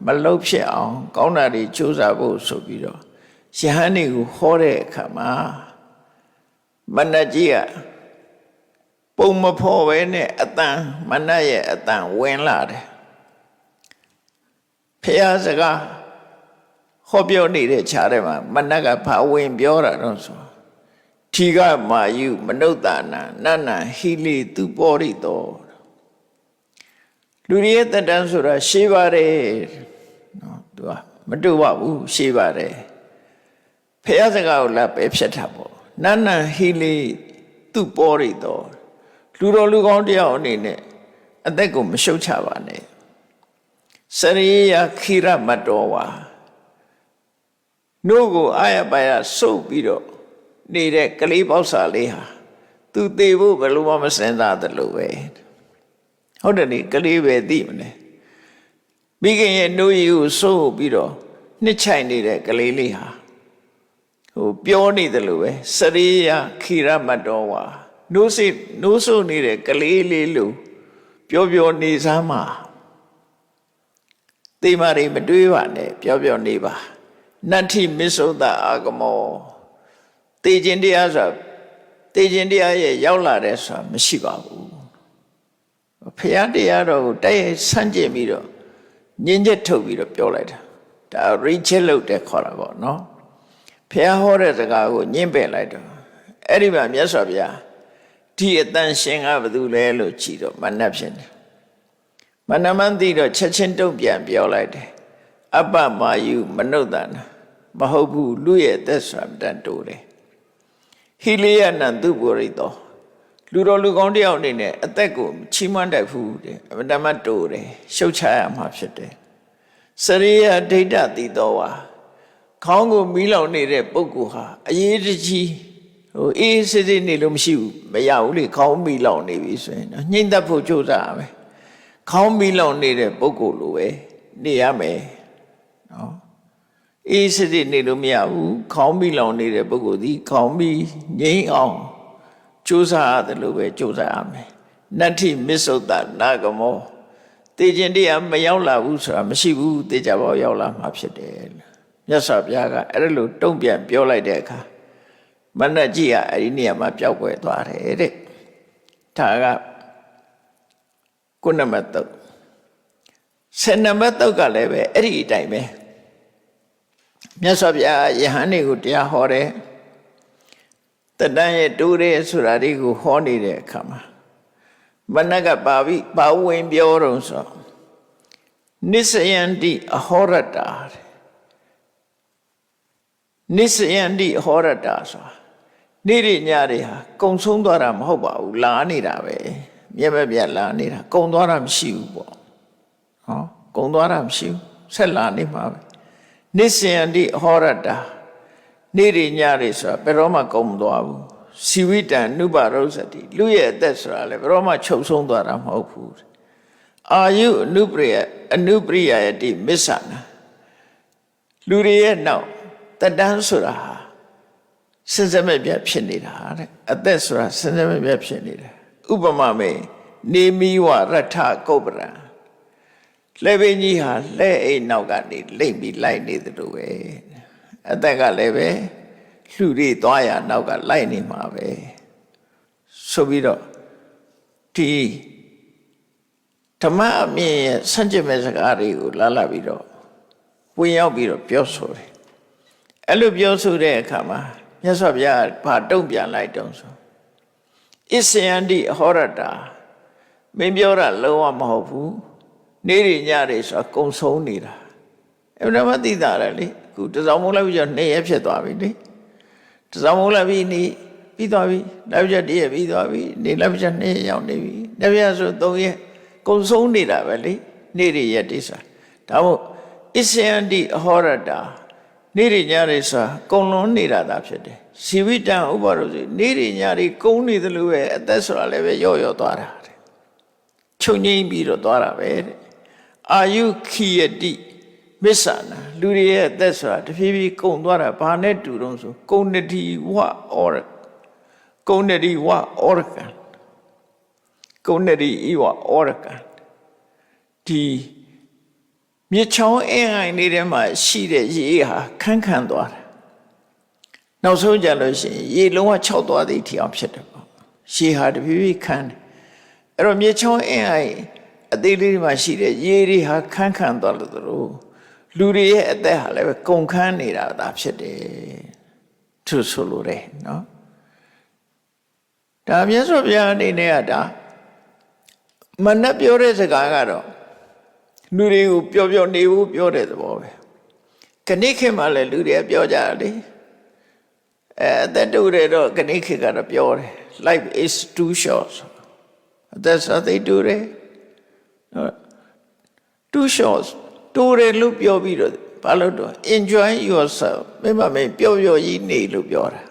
မလုပ်ဖြစ်အောင်ကောင်းတာတွေကြိုးစားဖို့ဆိုပြီးတော့ယဟန်တွေကိုဟောတဲ့အခါမှာမဏ္ဍကြီးကပုံမဖော်ပဲနဲ့အတန်မဏ္ဍရဲ့အတန်ဝင်လာတယ်ဖះစကားဟောပြောနေတဲ့ခြားထဲမှာမဏ္ဍကဘာဝင်ပြောတာတော့ဆိုထီကမာယုမနုဿာနနန္နဟိလိသူပောရိတောလူရဲ့တတန်းဆိုတာရှေးပါတယ်နော်သူကမတူပါဘူးရှေးပါတယ်ဖះစကားကိုလည်းပဲဖြတ်တာပေါ့နန္နဟိလိသူပောရိတောလူတော်လူကောင်းတယောက်အနေနဲ့အသက်ကိုမရှုတ်ချပါနဲ့စရိယခိရမတောဝါနှုတ်ကိုအာရပါရစုပ်ပြီးတော့နေတဲ့ကလေးပေါက်စာလေးဟာသူသေဖို့ဘယ်လိုမှမစဉ်းစားသလိုပဲဟုတ်တယ်လေကလေးပဲသိမလဲမိခင်ရဲ့နှုတ်ရည်ကိုစုပ်ပြီးတော့နှစ်ချိုင်နေတဲ့ကလေးလေးဟာပြောနေသလိုပဲစရိယခိရမတောဝါနှုတ်ဆုပ်နေတဲ့ကလေးလေးလို့ပြောနေစမ်းမှာသေမာတွေမတွေးပါနဲ့ပြောနေပါနတ္ထိမစ္ဆုဒအာဂမောသေခြင်းတရားဆိုသေခြင်းတရားရဲ့ရောက်လာတဲ့ဆိုတာမရှိပါဘူးဖះတရားတော်ကိုတိုက်ရိုက်ဆန့်ကျင်ပြီးတော့ညင်ချက်ထုတ်ပြီးတော့ပြောလိုက်တာဒါ reject လုပ်တဲ့ခေါ်တာပေါ့နော်ဖះဟောတဲ့စကားကိုညင်ပယ်လိုက်တော့အဲ့ဒီမှာမြတ်စွာဘုရားဒီအတန်ရှင်ကဘာလို့လဲလို့ကြည်တော့မနှက်ဖြစ်တယ်မနမန်သိတော့ချက်ချင်းတုံ့ပြန်ပြောလိုက်တယ်အပ္ပမာယုမနုဿာနမဟုတ်ဘူးလူရဲ့အသက်ဆိုတာတန်တိုးတယ်ဟိလိယနံသူပုရိသောလူတော်လူကောင်းတယောက်အနေနဲ့အသက်ကိုချီးမွမ်းတတ်ဘူးတဲ့အမတမတိုးတယ်ရှုတ်ချရမှာဖြစ်တယ်စရိယဒိဋ္ဌတိသောဝါခေါင်းကိုမီးလောင်နေတဲ့ပုဂ္ဂိုလ်ဟာအရေးတကြီးအေးစစ်စစ်နေလို့မရှိဘူးမရဘူးလေခေါင်းမီးလောင်နေပြီဆိုရင်ညှိမ့်သက်ဖို့ကြိုးစားရမယ်ခေါင်းမီးလောင်နေတဲ့ပုဂ္ဂိုလ်လိုပဲနေရမယ်နော်အေးစစ်စစ်နေလို့မရဘူးခေါင်းမီးလောင်နေတဲ့ပုဂ္ဂိုလ်ဒီခေါင်းမီးငြိမ်းအောင်ကြိုးစားရတယ်လို့ပဲကြိုးစားရမယ်နတ္ထိမစ္ဆုဒနာဂမောသေခြင်းတရားမရောက်လာဘူးဆိုတာမရှိဘူးသေချာပေါက်ရောက်လာမှာဖြစ်တယ်မြ မြတ်စွာဘုရားကအဲ့လိုတုံ့ပြန်ပြောလိုက်တဲ့အခါမနတ်ကြီးကအဲ့ဒီနေရာမှာပျောက်ကွယ်သွားတယ်တဲ့ဒါက9 နံပါတ်3 10 နံပါတ်3ကလည်းပဲအဲ့ဒီအတိုင်းပဲမြတ်စွာဘုရားယဟန်တွေကိုတရားဟောတယ်တတန်းရဲ့တိုးတယ်ဆိုတာတွေကိုဟောနေတဲ့အခါမှာမနတ်ကပါဝင်ပြောတော့ဆိုနိစ္စယန္တိအဟောရတာနိစ္စယန္တိအဟောရတာဆိုတာနေ့ညတွေဟာကုံဆုံးသွားတာမဟုတ်ပါဘူးလာနေတာပဲမြဲမပြတ်လာနေတာကုံသွားတာမရှိဘူးပေါ့ဟောကုံသွားတာမရှိဘူးဆက်လာနေမှာပဲနိစ္စယန္တိအဟောရတာနေ့ညတွေဆိုတာဘယ်တော့မှကုံမသွားဘူးစီဝိတံနုပရုစတိလူရဲ့အသက်ဆိုတာလည်းဘယ်တော့မှချုပ်ဆုံးသွားတာမဟုတ်ဘူးအာယုအနုပရိယယတိမစ္ဆနာလူတွေရဲ့နောက်တတန်းဆိုတာဟာစင်စမဲ့ပြဖြစ်နေတာတဲ့အသက်ဆိုတာစင်စမဲ့ပြဖြစ်နေတယ်ဥပမာမေနေမီဝရထကုပ္ပရံလက်ပင်ကြီးဟာလက်အိမ်နောက်ကနေလိမ့်ပြီးလိုက်နေတယ်လို့ပဲအသက်ကလည်းပဲလှူတွေသွားရနောက်ကလိုက်နေမှာပဲဆိုပြီးတော့ဒီဓမ္မအမြင်ရဲ့ဆန့်ကျင်မဲ့စကားတွေကိုလာပြီးတော့ဝင်ရောက်ပြီးတော့ပြောဆိုတယ်အဲ့လိုပြောဆိုတဲ့အခါမှာမြတ်စွာဘုရားဘာတုံ့ပြန်လိုက်တုံးဆိုဣစ္ဆယန္တိအဟောရတာမင်းပြောတာလုံးဝမဟုတ်ဘူးနေ့ညတွေဆိုတာကုံဆုံးနေတာအဲ့ဒါမှသိတာလေအခုတစောင်းမိုးလိုက်ပြီးတော့2 ရက်ဖြစ်သွားပြီလေတစောင်းမိုးလိုက်ပြီးနေပြီးသွားပြီနောက်ရက်1 ရက်ပြီးသွားပြီနေလိုက်ပြီး2 ရက်ရောက်နေပြီနောက်ရက်ဆို3 ရက်ကုံဆုံးနေတာပဲလေနေ့ရက်တွေဆိုတာဒါမို့ဣစ္ဆယန္တိအဟောရတာနေ့ညတွေဆိုတာကုံလွန်နေတာသာဖြစ်တယ်စီဝိတံဥပါရုစီနေ့ညတွေကုံနေသလိုပဲအသက်ဆိုတာလည်းပဲရော့သွားတာတဲ့ချုပ်ငိမ့်ပြီးတော့သွားတာပဲတဲ့အာယုခိယတိမစ္ဆနာလူတွေရဲ့အသက်ဆိုတာတဖြည်းဖြည်းကုံသွားတာဘာနဲ့တူတော့ဆိုကုံနတိဝဩရကုံနတိဝဩရကံကုံနတိဤဝဩရကံဒီမြေချောင်းအင်းအိုင်လေးထဲမှာရှိတဲ့ရေဟာခန်းခန်းသွားတယ်နောက်ဆုံးကြလို့ရှိရင်ရေလုံးဝ6သွားသည့်ထီအောင်ဖြစ်တယ်ပေါ့ရေဟာတဖြည်းဖြည်းခန်းတယ်အဲ့တော့မြေချောင်းအင်းအိုင်အသေးလေးတွေမှာရှိတဲ့ရေတွေဟာခန်းခန်းသွားလို့လူတွေရဲ့အသက်ဟာလည်းပဲကုန်ခန်းနေတာသာဖြစ်တယ်သူဆိုလိုတယ်နော်ဒါမြတ်စွာဘုရားအနေနဲ့ကဒါမနတ်ပြောတဲ့စကားကတော့လူတွေကိုပြောနေဖို့ပြောတဲ့သဘောပဲခဏခေတ်မှလည်းလူတွေပြောကြတယ်လေအသက်တူတယ်တော့ခဏခေတ်ကတော့ပြောတယ် life is too short အသက်စာသိတူတယ် too short တူတယ်လို့ပြောပြီးတော့ဘာလို့တော့ enjoy yourself မင်းပျော်ကြီးနေလို့ပြောတာ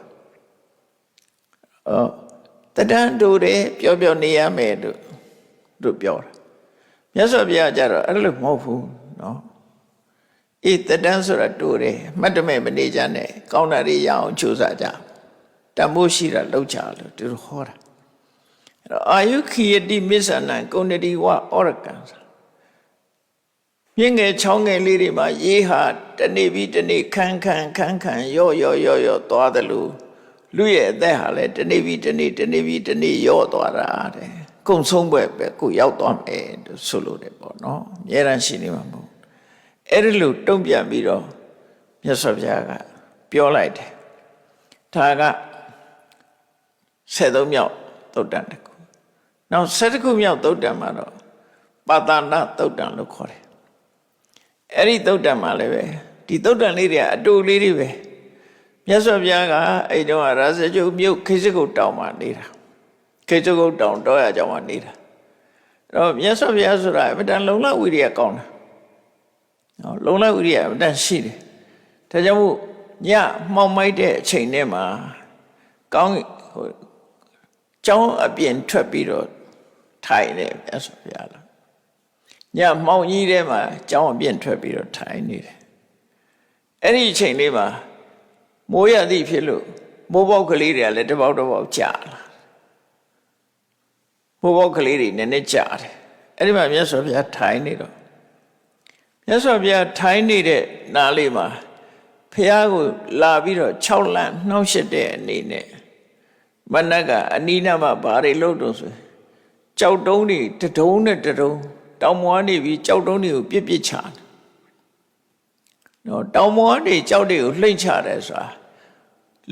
တတန်းတူတယ်ပျော်နေရမယ်လို့ပြောတာမြတ်စွာဘုရားကြတော့အဲ့လိုမဟုတ်ဘူးနော်အေးတတန်းဆိုတာတူတယ်မှတ်တမဲ့မနေကြနဲ့ကောင်းတာတွေရအောင်ကြိုးစားကြတန်ဖိုးရှိတာလုပ်ကြလို့သူဟောတာအဲ့တော့အာယုခိယတိမစ္ဆနံကုဏ္ဏတိဝဩရကံမြင့်ငယ်ချောင်းငယ်လေးတွေမှာရေဟာတနေ့ပြီးတနေ့ခန်းခန်းရော့သွားတယ်လို့လူရဲ့အသက်ဟာလည်းတနေ့ပြီးတနေ့ရော့သွားတာတဲ့ကုံဆုံးပဲကိုရောက်သွားမယ်လို့ဆိုလို့တယ်ပေါ့နော်အများရန်ရှိနေမှာမဟုတ်အဲ့ဒီလိုတုံ့ပြန်ပြီးတော့မြတ်စွာဘုရားကပြောလိုက်တယ်ဒါက73မြောက်သုတ်တံတစ်ခုနောက်7ခုမြောက်သုတ်တံမှာတော့ပါတာနာသုတ်တံလို့ခေါ်တယ်အဲ့ဒီသုတ်တံမှာလည်းပဲဒီသုတ်တံလေးတွေကအတူလေးတွေပဲမြတ်စွာဘုရားကအဲ့တုန်းကရာဇဂုတ်မြို့ခေစကုတ်တောင်မှာနေတာခေစကုတ်တောင်တောရကြောင်မှာနေတာအဲ့တော့မြတ်စွာဘုရားဆိုတာအမတန်လုံလဝိရိယကောင်းတာနော်လုံလဝိရိယအမတန်ရှိတယ်ဒါကြောင့်မို့ညမှောင်မိုက်တဲ့အချိန်ထဲမှာကောင်းကျောင်းအပြင်ထွက်ပြီးတော့ထိုင်တယ်မြတ်စွာဘုရားလားညမှောင်ကြီးထဲမှာကျောင်းအပြင်ထွက်ပြီးတော့ထိုင်နေတယ်အဲ့ဒီအချိန်လေးမှာမိုးရသည့်ဖြစ်လို့မိုးပေါက်ကလေးတွေကလည်းတစ်ပေါက်ကြာလာမိုးပေါက်ကလေးတွေနည်းနည်းကြာတယ်အဲ့ဒီမှာမြတ်စွာဘုရားထိုင်နေတော့မြတ်စွာဘုရားထိုင်နေတဲ့နားလေးမှာ ဖះကိုလာပြီးတော့6လန့်နှောက်ရှက်တဲ့အနေနဲ့မနက်ကအနီးနားမှာဘာတွေလုပ်တော့ဆိုကြောက်တုံးတွေတတုံးနဲ့တတုံးတောင်မွားနေပြီးကြောက်တုံးတွေကိုပြစ်ချတယ်နော်တောင်မွားတွေကြောက်တွေကိုလှိမ့်ချတယ်ဆိုတာ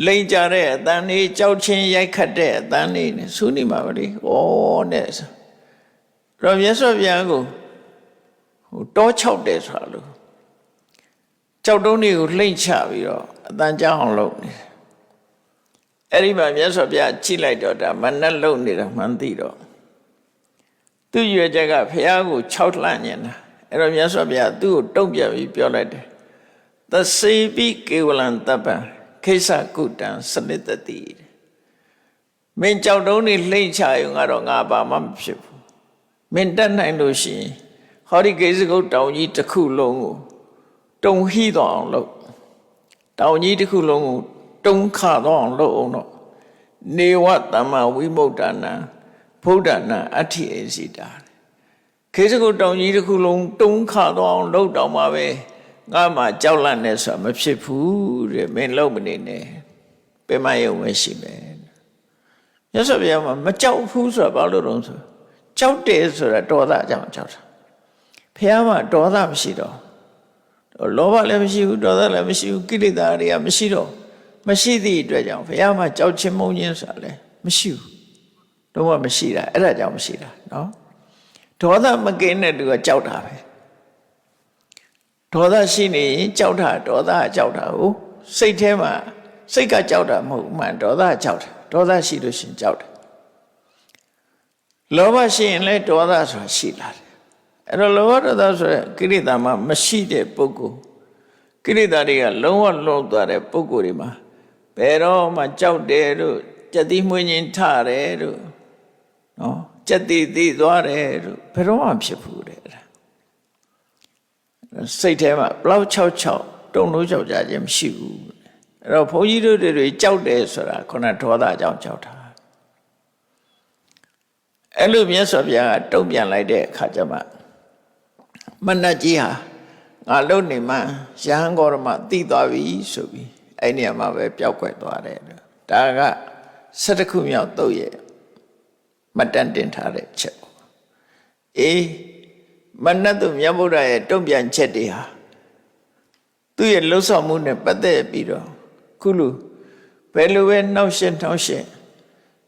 လိမ့်ကြတဲ့အတန်းလေးကြောက်ချင်းရိုက်ခတ်တဲ့အတန်းလေးနဲ့ဆူနေမှာပါလေဩနဲ့တော့မြတ်စွာဘုရားကိုတောချောက်တယ်ဆိုတာလို့ကြောက်တုံးတွေကိုလှိမ့်ချပြီးတော့အတန်းကြောက်အောင်လုပ်နေတယ်အဲ့ဒီမှာမြတ်စွာဘုရားကြည့်လိုက်တော့ဒါမနက်လုံနေတာမှန်သိတော့သူ့ရွယ်ချက်ကဘုရားကို6လှန့်ညင်တာအဲ့တော့မြတ်စွာဘုရားသူ့ကိုတုံ့ပြန်ပြီးပြောလိုက်တယ်သစေပိကေဝလံတပ္ပံခိစ္စကုတံစနစ်တတိမင်းကြောက်တုံးနေလှိမ့်ချရုံကတော့ငါဘာမှမဖြစ်ဘူးမင်းတတ်နိုင်လို့ရှိရင်ဟောဒီကိစ္စကုတ်တောင်ကြီးတစ်ခုလုံးကိုတုံဟိတော့အောင်လုပ်တောင်ကြီးတစ်ခုလုံးကိုတုံခတော့အောင်လုပ်အောင်တော့နေဝတမ္မဝိမု ddha နာဗုဒ္ဓနာအဋ္ဌိအေစီတာကိစ္စကုတ်တောင်ကြီးတစ်ခုလုံးတုံခတော့အောင်လုပ်တော့မှာပဲငါမှကြောက်လန့်နေဆိုတာမဖြစ်ဘူးတဲ့မင်းလုံးမနေနဲ့ပြမယုံမရှိမယ်မြတ်စွာဘုရားမကြောက်ဘူးဆိုတာဘာလို့တော့ဆိုကြောက်တယ်ဆိုတာဒေါသကြောင့်ကြောက်တာဘုရားမှာဒေါသမရှိတော့လောဘလည်းမရှိဘူးဒေါသလည်းမရှိဘူးကိလေသာတွေကမရှိတော့မရှိသည့်အတွက်ကြောင့်ဘုရားမှာကြောက်ချင်းမုန်းခြင်းဆိုတာလည်းမရှိဘူးတော့မရှိတာအဲ့ဒါကြောင့်မရှိတာနော်ဒေါသမကင်းတဲ့သူကကြောက်တာပဲဒေါသရှိနေရင်ကြောက်တာဒေါသကြောက်တာဟုတ်စိတ်ထဲမှာစိတ်ကကြောက်တာမဟုတ်မှန်ဒေါသကြောက်တာဒေါသရှိလို့ရှိရင်ကြောက်တယ်လောဘရှိရင်လည်းဒေါသဆိုတာရှိလာတယ်အဲ့တော့လောဘဒေါသဆိုတဲ့ကိလေသာမှမရှိတဲ့ပုဂ္ဂိုလ်ကိလေသာတွေကလုံးဝလွတ်သွားတဲ့ပုဂ္ဂိုလ်တွေမှာဘယ်တော့မှကြောက်တယ်တို့ကြက်တိမွေးခြင်းထတယ်တို့နော်ကြက်တိသိသွားတယ်တို့ဘယ်တော့မှဖြစ်ဘူးတဲ့စိတ်ထဲမှာဘလောက်66တုံလို့ကြောက်ကြခြင်းမရှိဘူးအဲ့တော့ဘုန်းကြီးတို့တွေကြောက်တယ်ဆိုတာခုနဒေါသကြောင့်ကြောက်တာအဲ့လိုမြတ်စွာဘုရားကတုံ့ပြန်လိုက်တဲ့အခါကျမှမနတ်ကြီးဟာငါလုံနေမှရဟန်းဂေါရမသိသွားပြီဆိုပြီးအဲ့နေရာမှာပဲပျောက်ကွယ်သွားတယ်ဒါက7ခုမြောက်သုတ်ရဲ့မတန်တင်ထားတဲ့ချက်အေးမနတ်သူမြတ်ဗုဒ္ဓရဲ့တုံ့ပြန်ချက်တွေဟာသူ့ရဲ့လှုပ်ဆောင်မှုနဲ့ပတ်သက်ပြီးတော့ခုလိုဘယ်လိုပဲနှောက်ရှက်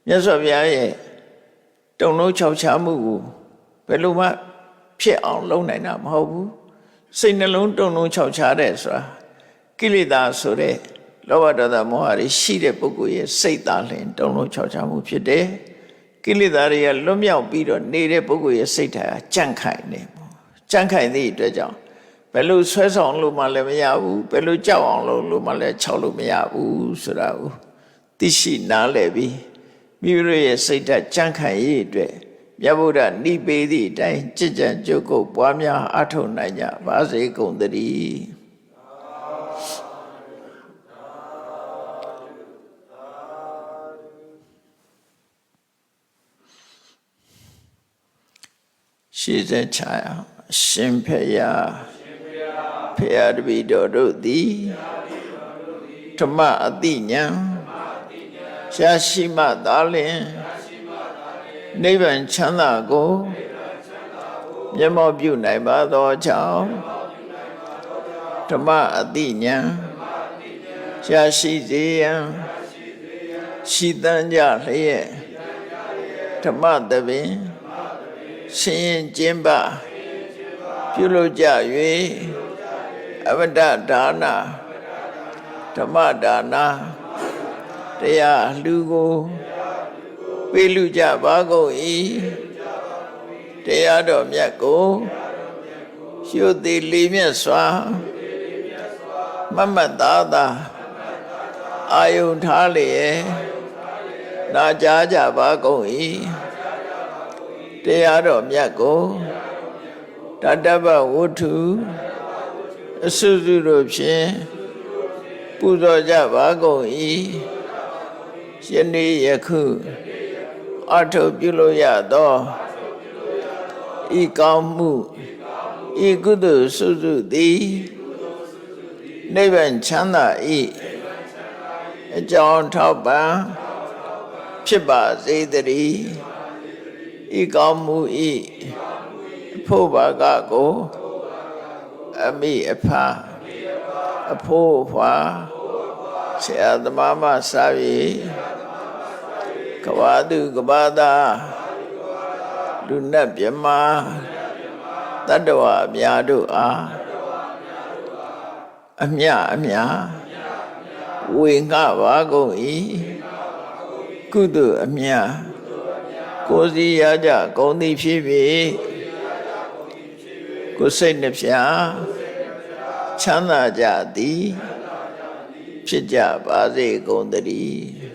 မြတ်စွာဘုရားရဲ့တုံလုံးချောက်ချမှုကိုဘယ်လိုမှဖြစ်အောင်လုပ်နိုင်တာမဟုတ်ဘူးစိတ်နှလုံးတုံလုံးချောက်ချတဲ့ဆိုတာကိလေသာဆိုတဲ့လောဘဒေါသမောဟတွေရှိတဲ့ပုဂ္ဂိုလ်ရဲ့စိတ်သားလင်တုံလုံးချောက်ချမှုဖြစ်တယ်ကိလေသာတွေကလွတ်မြောက်ပြီးတော့နေတဲ့ပုဂ္ဂိုလ်ရဲ့စိတ်ဓာတ်ကြန့်ခိုင်နေကြန့်ခိုင်သည့်အတွက်ကြောင့်ဘယ်လိုဆွဲဆောင်လို့မှလည်းမရဘူးဘယ်လိုကြောက်အောင်လုပ်လို့မှလည်းခြောက်လို့မရဘူးဆိုတာကိုသိရှိနားလည်ပြီးမိမိတို့ရဲ့စိတ်ဓာတ်ကြန့်ခိုင်ရေးအတွက်မြတ်ဗုဒ္ဓနိပေသည့်အတိုင်းကြည်ကြံကြုတ်ကုတ်ပွားများအထောက်နိုင်ကြပါစေကုန်သတည်းရှိစေချာရှင်ဖေယဖေယတပိတော်တို့သည်ဓမ္မအတိညာရှားရှိမှသာလျှင်နိဗ္ဗာန်ချမ်းသာကိုမျက်မှောက်ပြုနိုင်ပါသောကြောင့်ဓမ္မအတိညာရှားရှိစေရန်ရှိသံကြလျက်ဓမ္မတပင်ဆင်းရဲခြင်းပါပြုလုပ်ကြ၍အဝတ္တဒါနဓမ္မဒါနတရားလူကိုပေးလူကြပါကုန်၏တရားတော်မြတ်ကိုရှုသည်လေးမြတ်စွာမမတ်သားသာအာယုန်ထားလျက်နာကြားကြပါကုန်၏တရားတော်မြတ်ကိုတတ္တဗဝတ္ထုအစုစုတို့ဖြင့်ပူဇော်ကြပါကုန်၏ယနေ့ယခုအထုပြုလို့ရသောဤကောင်းမှုဤကုသိုလ်စုစုသည် နိဗ္ဗာန်ချမ်းသာ၏အကြောင်းထောက်ပံ့ဖြစ်ပါစေတည်းဤကောင်းမှု၏အဖို့ဘာကကိုအမိအဖအဖို့ဖွာဆရာသမားမစာပြီးကဘာသူကဘာသာလူနတ်မြမတတ္တဝအများတို့အားအမြဝေငှပါကုန်၏ကုသိုလ်အမြကိုယ်စီရကြကုန်သည်ဖြစ်ပြီးကိုယ်စိတ်နှဖျားချမ်းသာကြသည်ဖြစ်ကြပါစေကုန်သတည်း